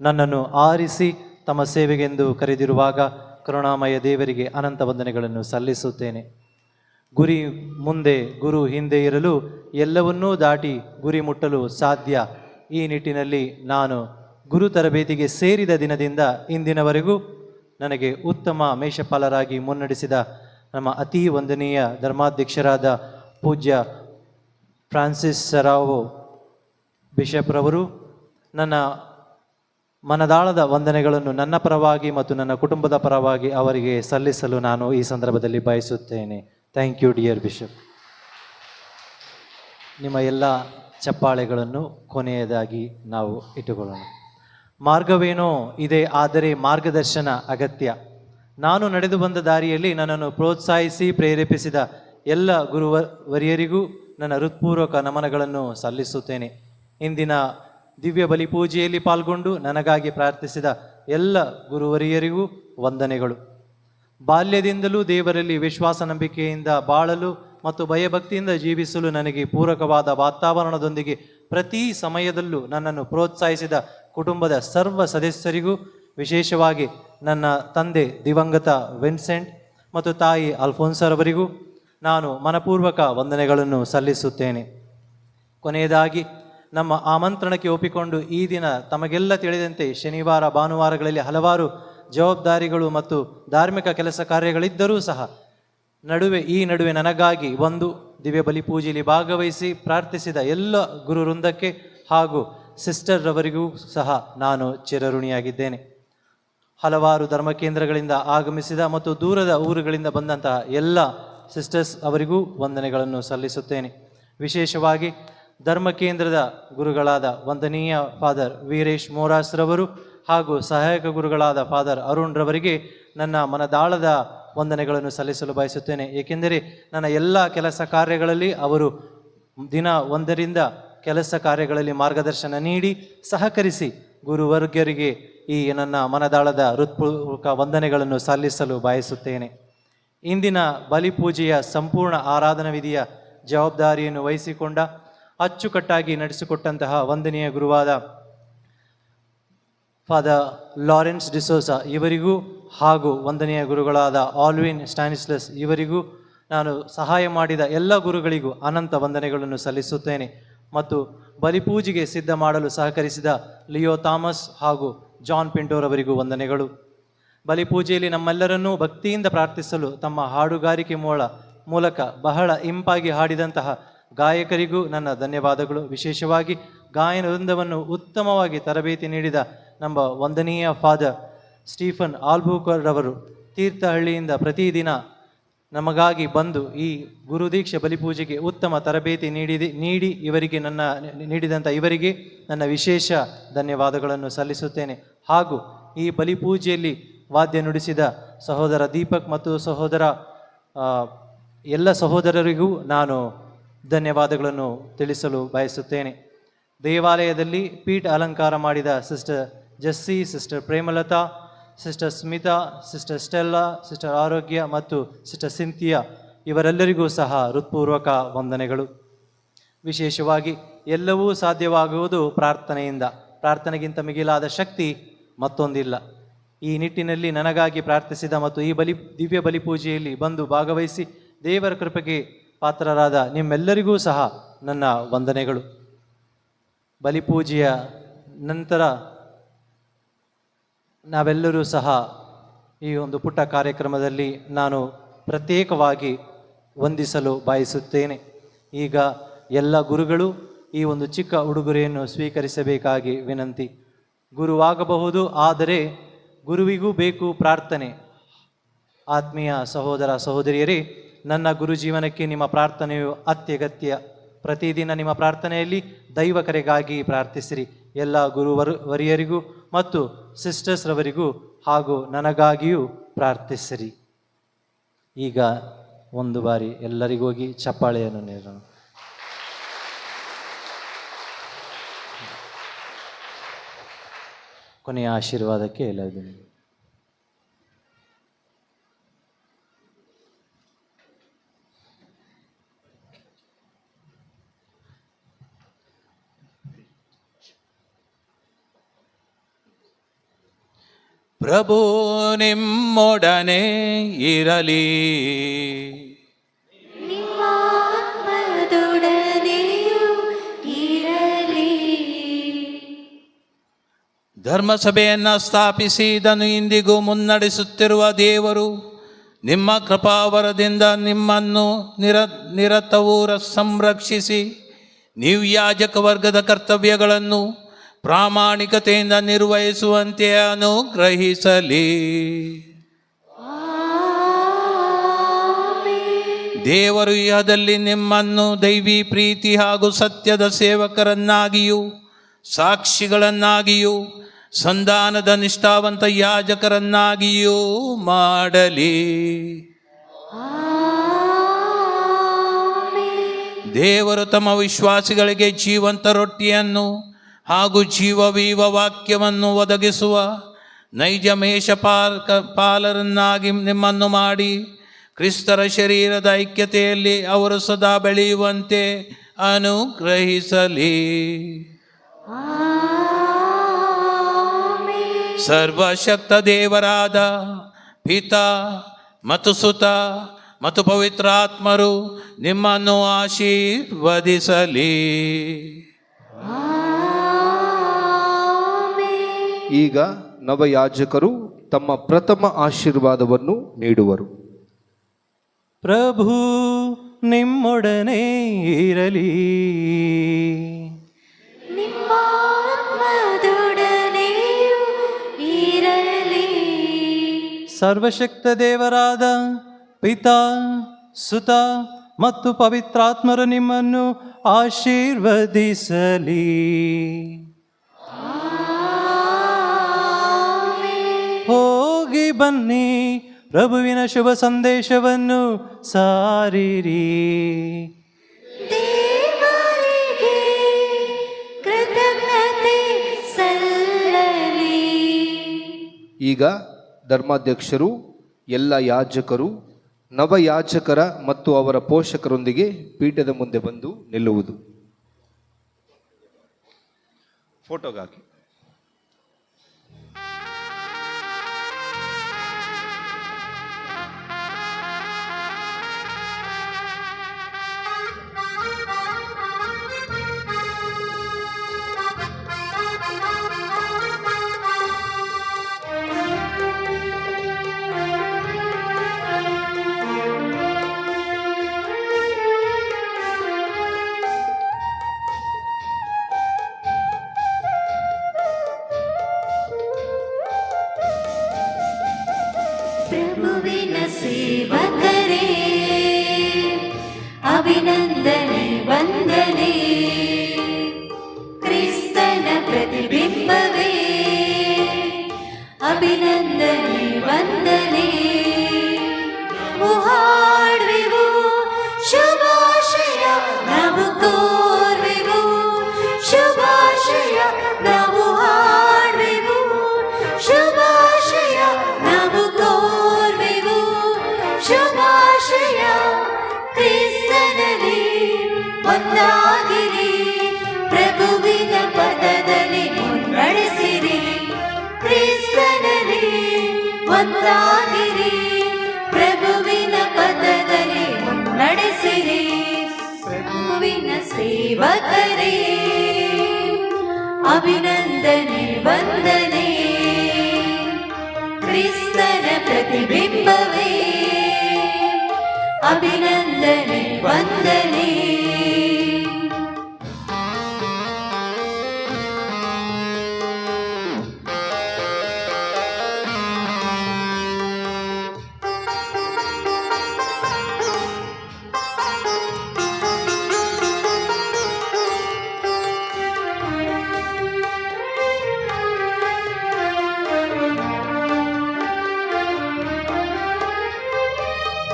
ನನ್ನನ್ನು ಆರಿಸಿ ತಮ್ಮ ಸೇವೆಗೆಂದು ಕರೆದಿರುವಾಗ ಕರುಣಾಮಯ ದೇವರಿಗೆ ಅನಂತ ವಂದನೆಗಳನ್ನು ಸಲ್ಲಿಸುತ್ತೇನೆ. ಗುರಿ ಮುಂದೆ ಗುರು ಹಿಂದೆ ಇರಲು ಎಲ್ಲವನ್ನೂ ದಾಟಿ ಗುರಿ ಮುಟ್ಟಲು ಸಾಧ್ಯ. ಈ ನಿಟ್ಟಿನಲ್ಲಿ ನಾನು ಗುರು ತರಬೇತಿಗೆ ಸೇರಿದ ದಿನದಿಂದ ಇಂದಿನವರೆಗೂ ನನಗೆ ಉತ್ತಮ ಮೇಷಪಾಲರಾಗಿ ಮುನ್ನಡೆಸಿದ ನಮ್ಮ ಅತೀ ವಂದನೀಯ ಧರ್ಮಾಧ್ಯಕ್ಷರಾದ ಪೂಜ್ಯ ಫ್ರಾನ್ಸಿಸ್ ಸರಾವೋ ಬಿಷಪ್ರವರು ನನ್ನ ಮನದಾಳದ ವಂದನೆಗಳನ್ನು ನನ್ನ ಪರವಾಗಿ ಮತ್ತು ನನ್ನ ಕುಟುಂಬದ ಪರವಾಗಿ ಅವರಿಗೆ ಸಲ್ಲಿಸಲು ನಾನು ಈ ಸಂದರ್ಭದಲ್ಲಿ ಬಯಸುತ್ತೇನೆ. Thank you dear bishop. ನಿಮ್ಮ ಎಲ್ಲ ಚಪ್ಪಾಳೆಗಳನ್ನು ಕೊನೆಯದಾಗಿ ನಾವು ಇಟ್ಟುಕೊಳ್ಳೋಣ. ಮಾರ್ಗವೇನೋ ಇದೆ, ಆದರೆ ಮಾರ್ಗದರ್ಶನ ಅಗತ್ಯ. ನಾನು ನಡೆದು ಬಂದ ದಾರಿಯಲ್ಲಿ ನನ್ನನ್ನು ಪ್ರೋತ್ಸಾಹಿಸಿ ಪ್ರೇರೇಪಿಸಿದ ಎಲ್ಲ ಗುರುವರಿಯರಿಗೂ ನನ್ನ ಹೃತ್ಪೂರ್ವಕ ನಮನಗಳನ್ನು ಸಲ್ಲಿಸುತ್ತೇನೆ. ಇಂದಿನ ದಿವ್ಯ ಬಲಿಪೂಜೆಯಲ್ಲಿ ಪಾಲ್ಗೊಂಡು ನನಗಾಗಿ ಪ್ರಾರ್ಥಿಸಿದ ಎಲ್ಲ ಗುರುವರಿಯರಿಗೂ ವಂದನೆಗಳು. ಬಾಲ್ಯದಿಂದಲೂ ದೇವರಲ್ಲಿ ವಿಶ್ವಾಸ ನಂಬಿಕೆಯಿಂದ ಬಾಳಲು ಮತ್ತು ಭಯಭಕ್ತಿಯಿಂದ ಜೀವಿಸಲು ನನಗೆ ಪೂರಕವಾದ ವಾತಾವರಣದೊಂದಿಗೆ ಪ್ರತಿ ಸಮಯದಲ್ಲೂ ನನ್ನನ್ನು ಪ್ರೋತ್ಸಾಹಿಸಿದ ಕುಟುಂಬದ ಸರ್ವ ಸದಸ್ಯರಿಗೂ, ವಿಶೇಷವಾಗಿ ನನ್ನ ತಂದೆ ದಿವಂಗತ ವಿನ್ಸೆಂಟ್ ಮತ್ತು ತಾಯಿ ಅಲ್ಫೋನ್ಸರವರಿಗೂ ನಾನು ಮನಪೂರ್ವಕ ವಂದನೆಗಳನ್ನು ಸಲ್ಲಿಸುತ್ತೇನೆ. ಕೊನೆಯದಾಗಿ ನಮ್ಮ ಆಮಂತ್ರಣಕ್ಕೆ ಒಪ್ಪಿಕೊಂಡು ಈ ದಿನ ತಮಗೆಲ್ಲ ತಿಳಿದಂತೆ ಶನಿವಾರ ಭಾನುವಾರಗಳಲ್ಲಿ ಹಲವಾರು ಜವಾಬ್ದಾರಿಗಳು ಮತ್ತು ಧಾರ್ಮಿಕ ಕೆಲಸ ಕಾರ್ಯಗಳಿದ್ದರೂ ಸಹ ಈ ನಡುವೆ ನನಗಾಗಿ ಒಂದು ದಿವ್ಯ ಬಲಿಪೂಜೆಯಲ್ಲಿ ಭಾಗವಹಿಸಿ ಪ್ರಾರ್ಥಿಸಿದ ಎಲ್ಲ ಗುರು ವೃಂದಕ್ಕೆ ಹಾಗೂ ಸಿಸ್ಟರ್ ರವರಿಗೂ ಸಹ ನಾನು ಚಿರಋಣಿಯಾಗಿದ್ದೇನೆ. ಹಲವಾರು ಧರ್ಮ ಕೇಂದ್ರಗಳಿಂದ ಆಗಮಿಸಿದ ಮತ್ತು ದೂರದ ಊರುಗಳಿಂದ ಬಂದಂತಹ ಎಲ್ಲ ಸಿಸ್ಟರ್ಸ್ ಅವರಿಗೂ ವಂದನೆಗಳನ್ನು ಸಲ್ಲಿಸುತ್ತೇನೆ. ವಿಶೇಷವಾಗಿ ಧರ್ಮ ಕೇಂದ್ರದ ಗುರುಗಳಾದ ವಂದನೀಯ ಫಾದರ್ ವೀರೇಶ್ ಮೋರಾಸ್ರವರು ಹಾಗೂ ಸಹಾಯಕ ಗುರುಗಳಾದ ಫಾದರ್ ಅರುಣ್ ರವರಿಗೆ ನನ್ನ ಮನದಾಳದ ವಂದನೆಗಳನ್ನು ಸಲ್ಲಿಸಲು ಬಯಸುತ್ತೇನೆ. ಏಕೆಂದರೆ ನನ್ನ ಎಲ್ಲ ಕೆಲಸ ಕಾರ್ಯಗಳಲ್ಲಿ ಅವರು ದಿನ ಒಂದರಿಂದ ಕೆಲಸ ಕಾರ್ಯಗಳಲ್ಲಿ ಮಾರ್ಗದರ್ಶನ ನೀಡಿ ಸಹಕರಿಸಿ ಗುರುವರ್ಗರಿಗೆ ಈ ನನ್ನ ಮನದಾಳದ ಹೃತ್ಪೂರ್ವಕ ವಂದನೆಗಳನ್ನು ಸಲ್ಲಿಸಲು ಬಯಸುತ್ತೇನೆ. ಇಂದಿನ ಬಲಿಪೂಜೆಯ ಸಂಪೂರ್ಣ ಆರಾಧನಾ ವಿಧಿಯ ಜವಾಬ್ದಾರಿಯನ್ನು ವಹಿಸಿಕೊಂಡ ಅಚ್ಚುಕಟ್ಟಾಗಿ ನಡೆಸಿಕೊಟ್ಟಂತಹ ವಂದನೀಯ ಗುರುವಾದ ಫಾದರ್ ಲಾರೆನ್ಸ್ ಡಿಸೋಸಾ ಇವರಿಗೂ ಹಾಗೂ ವಂದನೀಯ ಗುರುಗಳಾದ ಆಲ್ವಿನ್ ಸ್ಟಾನಿಸ್ಲಸ್ ಇವರಿಗೂ ನಾನು ಸಹಾಯ ಮಾಡಿದ ಎಲ್ಲ ಗುರುಗಳಿಗೂ ಅನಂತ ವಂದನೆಗಳನ್ನು ಸಲ್ಲಿಸುತ್ತೇನೆ. ಮತ್ತು ಬಲಿಪೂಜೆಗೆ ಸಿದ್ಧ ಮಾಡಲು ಸಹಕರಿಸಿದ ಲಿಯೋ ಥಾಮಸ್ ಹಾಗೂ ಜಾನ್ ಪಿಂಟೋರವರಿಗೂ ವಂದನೆಗಳು. ಬಲಿಪೂಜೆಯಲ್ಲಿ ನಮ್ಮೆಲ್ಲರನ್ನೂ ಭಕ್ತಿಯಿಂದ ಪ್ರಾರ್ಥಿಸಲು ತಮ್ಮ ಹಾಡುಗಾರಿಕೆ ಮೂಲಕ ಬಹಳ ಇಂಪಾಗಿ ಹಾಡಿದಂತಹ ಗಾಯಕರಿಗೂ ನನ್ನ ಧನ್ಯವಾದಗಳು. ವಿಶೇಷವಾಗಿ ಗಾಯನ ವೃಂದವನ್ನು ಉತ್ತಮವಾಗಿ ತರಬೇತಿ ನೀಡಿದ ನಮ್ಮ ವಂದನೀಯ ಫಾದರ್ ಸ್ಟೀಫನ್ ಆಲ್ಬೂಕರ್ ರವರು ತೀರ್ಥಹಳ್ಳಿಯಿಂದ ಪ್ರತಿದಿನ ನಮಗಾಗಿ ಬಂದು ಈ ಗುರುದೀಕ್ಷೆ ಬಲಿಪೂಜೆಗೆ ಉತ್ತಮ ತರಬೇತಿ ನೀಡಿದಂಥ ಇವರಿಗೆ ನನ್ನ ವಿಶೇಷ ಧನ್ಯವಾದಗಳನ್ನು ಸಲ್ಲಿಸುತ್ತೇನೆ. ಹಾಗೂ ಈ ಬಲಿಪೂಜೆಯಲ್ಲಿ ವಾದ್ಯ ನುಡಿಸಿದ ಸಹೋದರ ದೀಪಕ್ ಮತ್ತು ಎಲ್ಲ ಸಹೋದರರಿಗೂ ನಾನು ಧನ್ಯವಾದಗಳನ್ನು ತಿಳಿಸಲು ಬಯಸುತ್ತೇನೆ. ದೇವಾಲಯದಲ್ಲಿ ಪೀಠ ಅಲಂಕಾರ ಮಾಡಿದ sister Jessie, sister Premalatha, sister Smitha, sister Stella, sister Arogya ಮತ್ತು ಸಿಸ್ಟರ್ ಸಿಂಥಿಯಾ ಇವರೆಲ್ಲರಿಗೂ ಸಹ ಹೃತ್ಪೂರ್ವಕ ವಂದನೆಗಳು. ವಿಶೇಷವಾಗಿ ಎಲ್ಲವೂ ಸಾಧ್ಯವಾಗುವುದು ಪ್ರಾರ್ಥನೆಯಿಂದ. ಪ್ರಾರ್ಥನೆಗಿಂತ ಮಿಗಿಲಾದ ಶಕ್ತಿ ಮತ್ತೊಂದಿಲ್ಲ. ಈ ನಿಟ್ಟಿನಲ್ಲಿ ನನಗಾಗಿ ಪ್ರಾರ್ಥಿಸಿದ ಮತ್ತು ಈ ದಿವ್ಯ ಬಲಿಪೂಜೆಯಲ್ಲಿ ಬಂದು ಭಾಗವಹಿಸಿ ದೇವರ ಕೃಪೆಗೆ ಪಾತ್ರರಾದ ನಿಮ್ಮೆಲ್ಲರಿಗೂ ಸಹ ನನ್ನ ವಂದನೆಗಳು. ಬಲಿಪೂಜೆಯ ನಂತರ ನಾವೆಲ್ಲರೂ ಸಹ ಈ ಒಂದು ಪುಟ್ಟ ಕಾರ್ಯಕ್ರಮದಲ್ಲಿ ನಾನು ಪ್ರತ್ಯೇಕವಾಗಿ ವಂದಿಸಲು ಬಯಸುತ್ತೇನೆ. ಈಗ ಎಲ್ಲ ಗುರುಗಳು ಈ ಒಂದು ಚಿಕ್ಕ ಉಡುಗೊರೆಯನ್ನು ಸ್ವೀಕರಿಸಬೇಕಾಗಿ ವಿನಂತಿ. ಗುರುವಾಗಬಹುದು, ಆದರೆ ಗುರುವಿಗೂ ಬೇಕು ಪ್ರಾರ್ಥನೆ. ಆತ್ಮೀಯ ಸಹೋದರ ಸಹೋದರಿಯರೇ, ನನ್ನ ಗುರು ಜೀವನಕ್ಕೆ ನಿಮ್ಮ ಪ್ರಾರ್ಥನೆಯು ಅತ್ಯಗತ್ಯ. ಪ್ರತಿದಿನ ನಿಮ್ಮ ಪ್ರಾರ್ಥನೆಯಲ್ಲಿ ದೈವ ಕರೆಗಾಗಿ ಪ್ರಾರ್ಥಿಸಿರಿ. ಎಲ್ಲ ಗುರುವರಿಯರಿಗೂ ಮತ್ತು ಸಿಸ್ಟರ್ಸ್ ರವರಿಗೂ ಹಾಗೂ ನನಗಾಗಿಯೂ ಪ್ರಾರ್ಥಿಸಿರಿ. ಈಗ ಒಂದು ಬಾರಿ ಎಲ್ಲರಿಗೋಗಿ ಚಪ್ಪಾಳೆಯನ್ನು ನೀಡೋಣ. ಕೊನೆಯ ಆಶೀರ್ವಾದಕ್ಕೆ ಎಲ್ಲರಿಗೂ ಪ್ರಭು ನಿಮ್ಮೊಡನೆ ಇರಲಿ. ಆತ್ಮದೊಡನೆಯೂ ಇರಲಿ. ಧರ್ಮಸಭೆಯನ್ನು ಸ್ಥಾಪಿಸಿ ಇದನ್ನು ಇಂದಿಗೂ ಮುನ್ನಡೆಸುತ್ತಿರುವ ದೇವರು ನಿಮ್ಮ ಕೃಪಾವರದಿಂದ ನಿಮ್ಮನ್ನು ನಿರತವೂ ಸಂರಕ್ಷಿಸಿ ನೀವು ಯಾಜಕ ವರ್ಗದ ಕರ್ತವ್ಯಗಳನ್ನು ಪ್ರಾಮಾಣಿಕತೆಯಿಂದ ನಿರ್ವಹಿಸುವಂತೆ ಅನುಗ್ರಹಿಸಲಿ. ದೇವರು ಇಹದಲ್ಲಿ ನಿಮ್ಮನ್ನು ದೈವಿ ಪ್ರೀತಿ ಹಾಗೂ ಸತ್ಯದ ಸೇವಕರನ್ನಾಗಿಯೂ ಸಾಕ್ಷಿಗಳನ್ನಾಗಿಯೂ ಸಂಧಾನದ ನಿಷ್ಠಾವಂತ ಯಾಜಕರನ್ನಾಗಿಯೂ ಮಾಡಲಿ. ದೇವರು ತಮ್ಮ ವಿಶ್ವಾಸಿಗಳಿಗೆ ಜೀವಂತ ರೊಟ್ಟಿಯನ್ನು ಹಾಗೂ ಜೀವವೀವ ವಾಕ್ಯವನ್ನು ಒದಗಿಸುವ ನೈಜ ಮೇಷಪಾಲರನ್ನಾಗಿ ನಿಮ್ಮನ್ನು ಮಾಡಿ ಕ್ರಿಸ್ತರ ಶರೀರದ ಐಕ್ಯತೆಯಲ್ಲಿ ಅವರು ಸದಾ ಬೆಳೆಯುವಂತೆ ಅನುಗ್ರಹಿಸಲಿ. ಸರ್ವಶಕ್ತ ದೇವರಾದ ಪಿತಾ ಮತ್ತು ಸುತ ಮತ್ತು ಪವಿತ್ರಾತ್ಮರು ನಿಮ್ಮನ್ನು ಆಶೀರ್ವದಿಸಲಿ. ಈಗ ನವಯಾಜಕರು ತಮ್ಮ ಪ್ರಥಮ ಆಶೀರ್ವಾದವನ್ನು ನೀಡುವರು. ಪ್ರಭು ನಿಮ್ಮೊಡನೆ ಇರಲಿ. ನಿಮ್ಮ ಆತ್ಮದೊಡನೆಯೂ ಇರಲಿ. ಸರ್ವಶಕ್ತ ದೇವರಾದ ಪಿತಾ ಸುತ ಮತ್ತು ಪವಿತ್ರಾತ್ಮರು ನಿಮ್ಮನ್ನು ಆಶೀರ್ವದಿಸಲಿ. ಹೋಗಿ ಬನ್ನಿ, ಪ್ರಭುವಿನ ಶುಭ ಸಂದೇಶವನ್ನು ಸಾರಿರಿ. ದೇವರಿಗೆ ಕೃತಜ್ಞತೆ ಸಲ್ಲಲಿ. ಈಗ ಧರ್ಮಾಧ್ಯಕ್ಷರು, ಎಲ್ಲ ಯಾಜಕರು, ನವಯಾಜಕರ ಮತ್ತು ಅವರ ಪೋಷಕರೊಂದಿಗೆ ಪೀಠದ ಮುಂದೆ ಬಂದು ನಿಲ್ಲುವುದು. ಫೋಟೋಗಾಗಿ ಪ್ರಭುವಿನ ಸೇವಕರೇ, ಅಭಿನಂದನೆ ವಂದನೆ. ಕ್ರಿಸ್ತನ ಪ್ರತಿಬಿಂಬವೇ, ಅಭಿನಂದನೆ ವಂದನೆ. ಹಾಡುವೆವು ಶುಭಾಶಯ, ನಾವು ಕೋರುವೆವು ಶುಭಾಶಯ, ನಾವು ಹಾಡುವೆವು ಶುಭಾಶಯ, ನಾವು ಕೋರುವೆವು ಶುಭಾಶಯ. ಕ್ರಿಸ್ತನಲ್ಲಿ ಒಂದಾಗಿರಿ, ಪ್ರಭುವಿನ ಪದದಲ್ಲಿ ಮುನ್ನಡೆಸಿರಿ. ಕ್ರಿಸ್ತನಲ್ಲಿ ಒಂದಾಗಿರಿ, ಪ್ರಭುವಿನ ಪದದಲ್ಲಿ ಮುನ್ನಡೆಸಿರಿ. ಪ್ರಭುವಿನ ಸೇವಕರೇ, ಅಭಿನಂದನೆ ವಂದನೆ. ಕ್ರಿಸ್ತನ ಪ್ರತಿಬಿಂಬವೇ, ಅಭಿನಂದನೆ ವಂದನೆ.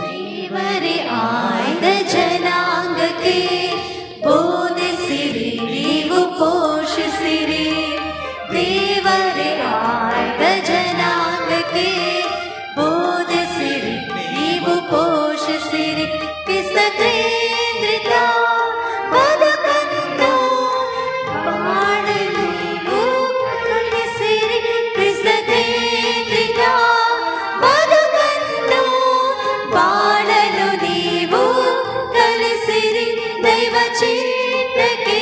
ದೇವರೇ ಆಯ್ದ ಜನಾಂಗಕ್ಕೆ ಬೋಧಿಸಿರಿ, ನೀವು ಪೋಷಿಸಿರಿ. ದೇವರೇ ಆಯ್ದ ಜನಾಂಗಕ್ಕೆ ಬೋಧಿಸಿರಿ, ನೀವು ಪೋಷಿಸಿರಿ. ಪಿಸಕೇಂದ್ರಿತ ಬದುಕನ್ನು ಮಾಡಲು ನೀವು ಕಲಿಸಿರಿ. ಪಿಸಕೇಂದ್ರಿತ ಬದುಕನ್ನು ಬಾಳಲು ನೀವು ಕಲಿಸಿರಿ. ದೈವ ಚಿತ್ತಕ್ಕೆ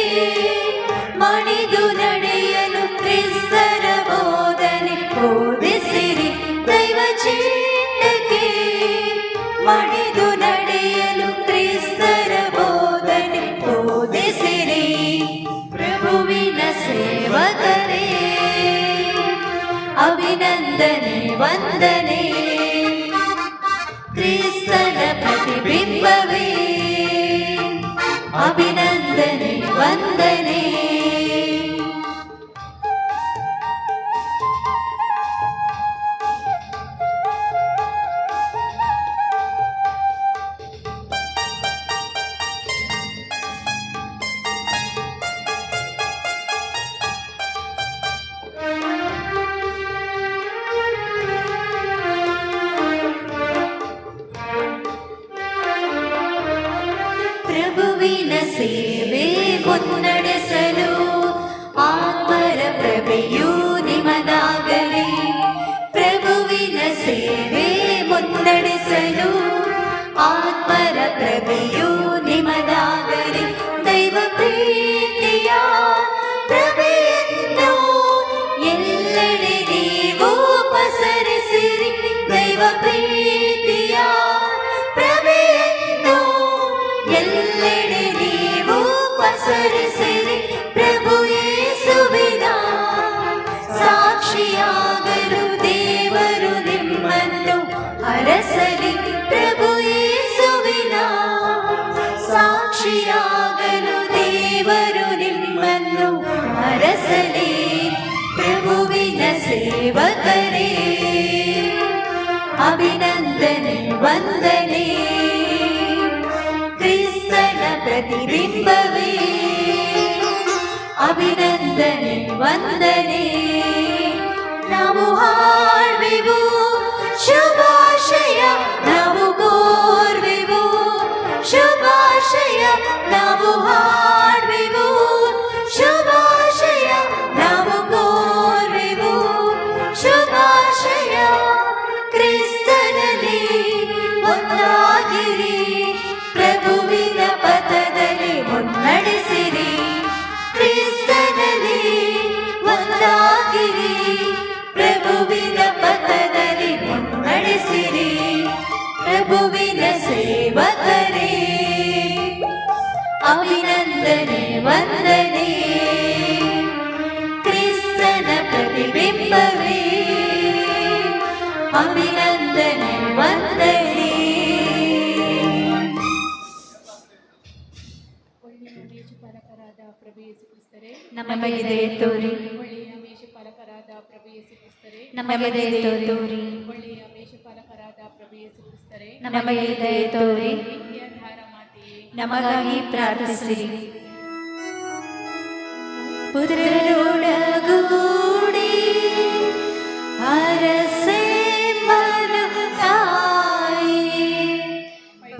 ಮಣಿದು ನಡೆಯಲು ಕ್ರಿಸ್ತರ ಬೋಧನೆ ಬೋಧಿಸಿರಿ. ದೈವ ಚಿತ್ತಕ್ಕೆ ಮಣಿದು ನಡೆಯಲು ಕ್ರಿಸ್ತರ ಬೋಧನೆ ಬೋಧಿಸಿರಿ. ಪ್ರಭುವಿನ ಸೇವಕರೇ ಅಭಿನಂದನೆ ವಂದನೆ. ಕ್ರಿಸ್ತನ ಪ್ರತಿಬಿಂಬವೇ ಅಭಿನಂದನೆ ವಂದನೆ. ಪ್ರಭುವಿನ ಸೇವೆ ಮುನ್ನಡೆಸಲು ಆತ್ಮರ ಪ್ರಭೆಯೂ ನಿಮದಾಗಲಿ. ಪ್ರಭುವಿನ ಸೇವೆ ಮುನ್ನಡೆಸಲು ಆತ್ಮರ ಪ್ರಭೆಯೂ ನಿಮದಾಗಲಿ. ದೈವ ಪ್ರೀತಿಯ ಪ್ರಭೆಯನ್ನು ಎಲ್ಲೆಡೆ ನೀವು ಪಸರಿಸಿರಿ. ದೈವ ಪ್ರೀತಿಯ ಪ್ರಭೆಯನ್ನು ಎಲ್ಲೆಡೆ ನೀವು ಪಸರಿಸಿರಿ. ಪ್ರಭು ಯೇಸುವಿನ ಸಾಕ್ಷಿಯಾಗಲು ದೇವರು ನಿಮ್ಮನ್ನು ಹರಸಲಿ. ಪ್ರಭು ಯೇಸುವಿನ ಸಾಕ್ಷಿಯಾಗಲು ದೇವರು ನಿಮ್ಮನ್ನು ಹರಸಲಿ. ಪ್ರಭುವಿನ ಸೇವಕರೇ ಅಭಿನಂದನೆ ವಂದನೆ. ಕ್ರಿಸ್ತನ ಪ್ರತಿಬಿಂಬವೇ ಅಭಿನಂದನೆ ವಂದನೆ. ನಾವು ಹಾಡುವೆವು ಶುಭಾಶಯ, ನಾವು ಕೋರುವೆವು ಶುಭಾಶಯ. ನಾವು ಹಾಡುವೆವು ಶುಭಾಶಯ, ನಾವು ಕೋರುವೆವು ಶುಭಾಶಯ. ಕ್ರಿಸ್ತನಲ್ಲಿ ಒಂದಾಗಿರಿ, ಪ್ರಭುವಿನ ಪಥದಲ್ಲಿ ಮುನ್ನಡೆಸಿರಿ. ಕ್ರಿಸ್ತನಲ್ಲಿ ಒಂದಾಗಿರಿ, ಪ್ರಭುವಿನ ಪಥದಲ್ಲಿ ಮುನ್ನಡೆಸಿರಿ. ಪ್ರಭುವಿನ ಸೇವಕರೇ ಅಭಿನಂದನೆ ವಂದನೆ. ಕ್ರಿಸ್ತನ ಪ್ರತಿಬಿಂಬವೇ ಅಭಿನಂದನೆ ವಂದನೆ. ನಮಗೆ ದಯೆ ತೋರಿ, ನಮಗೆ ದಯೆ ತೋರಿ, ನಮಗೆ ದಯೆ ತೋರಿ, ನಮಗಾಗಿ ಪ್ರಾರ್ಥಿಸಿರಿ. ಪುತ್ರರೊಡಗೂಡಿ ಹರಸೆ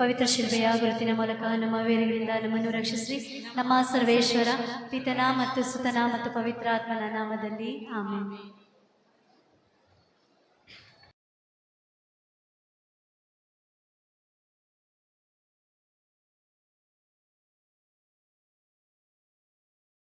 ಪವಿತ್ರ ಶಿಲ್ಪೆಯ ಗುರುತಿನ ಮೂಲಕ ನಮ್ಮ ವೇರೆಗಳಿಂದ ನಮ್ಮನ್ನು ರಕ್ಷಿಸಿ. ನಮ್ಮ ಸರ್ವೇಶ್ವರ ಪಿತನ ಮತ್ತು ಸುತನ ಮತ್ತು ಪವಿತ್ರ ಆತ್ಮನ ನಾಮದಲ್ಲಿ ಆಮೆನ್.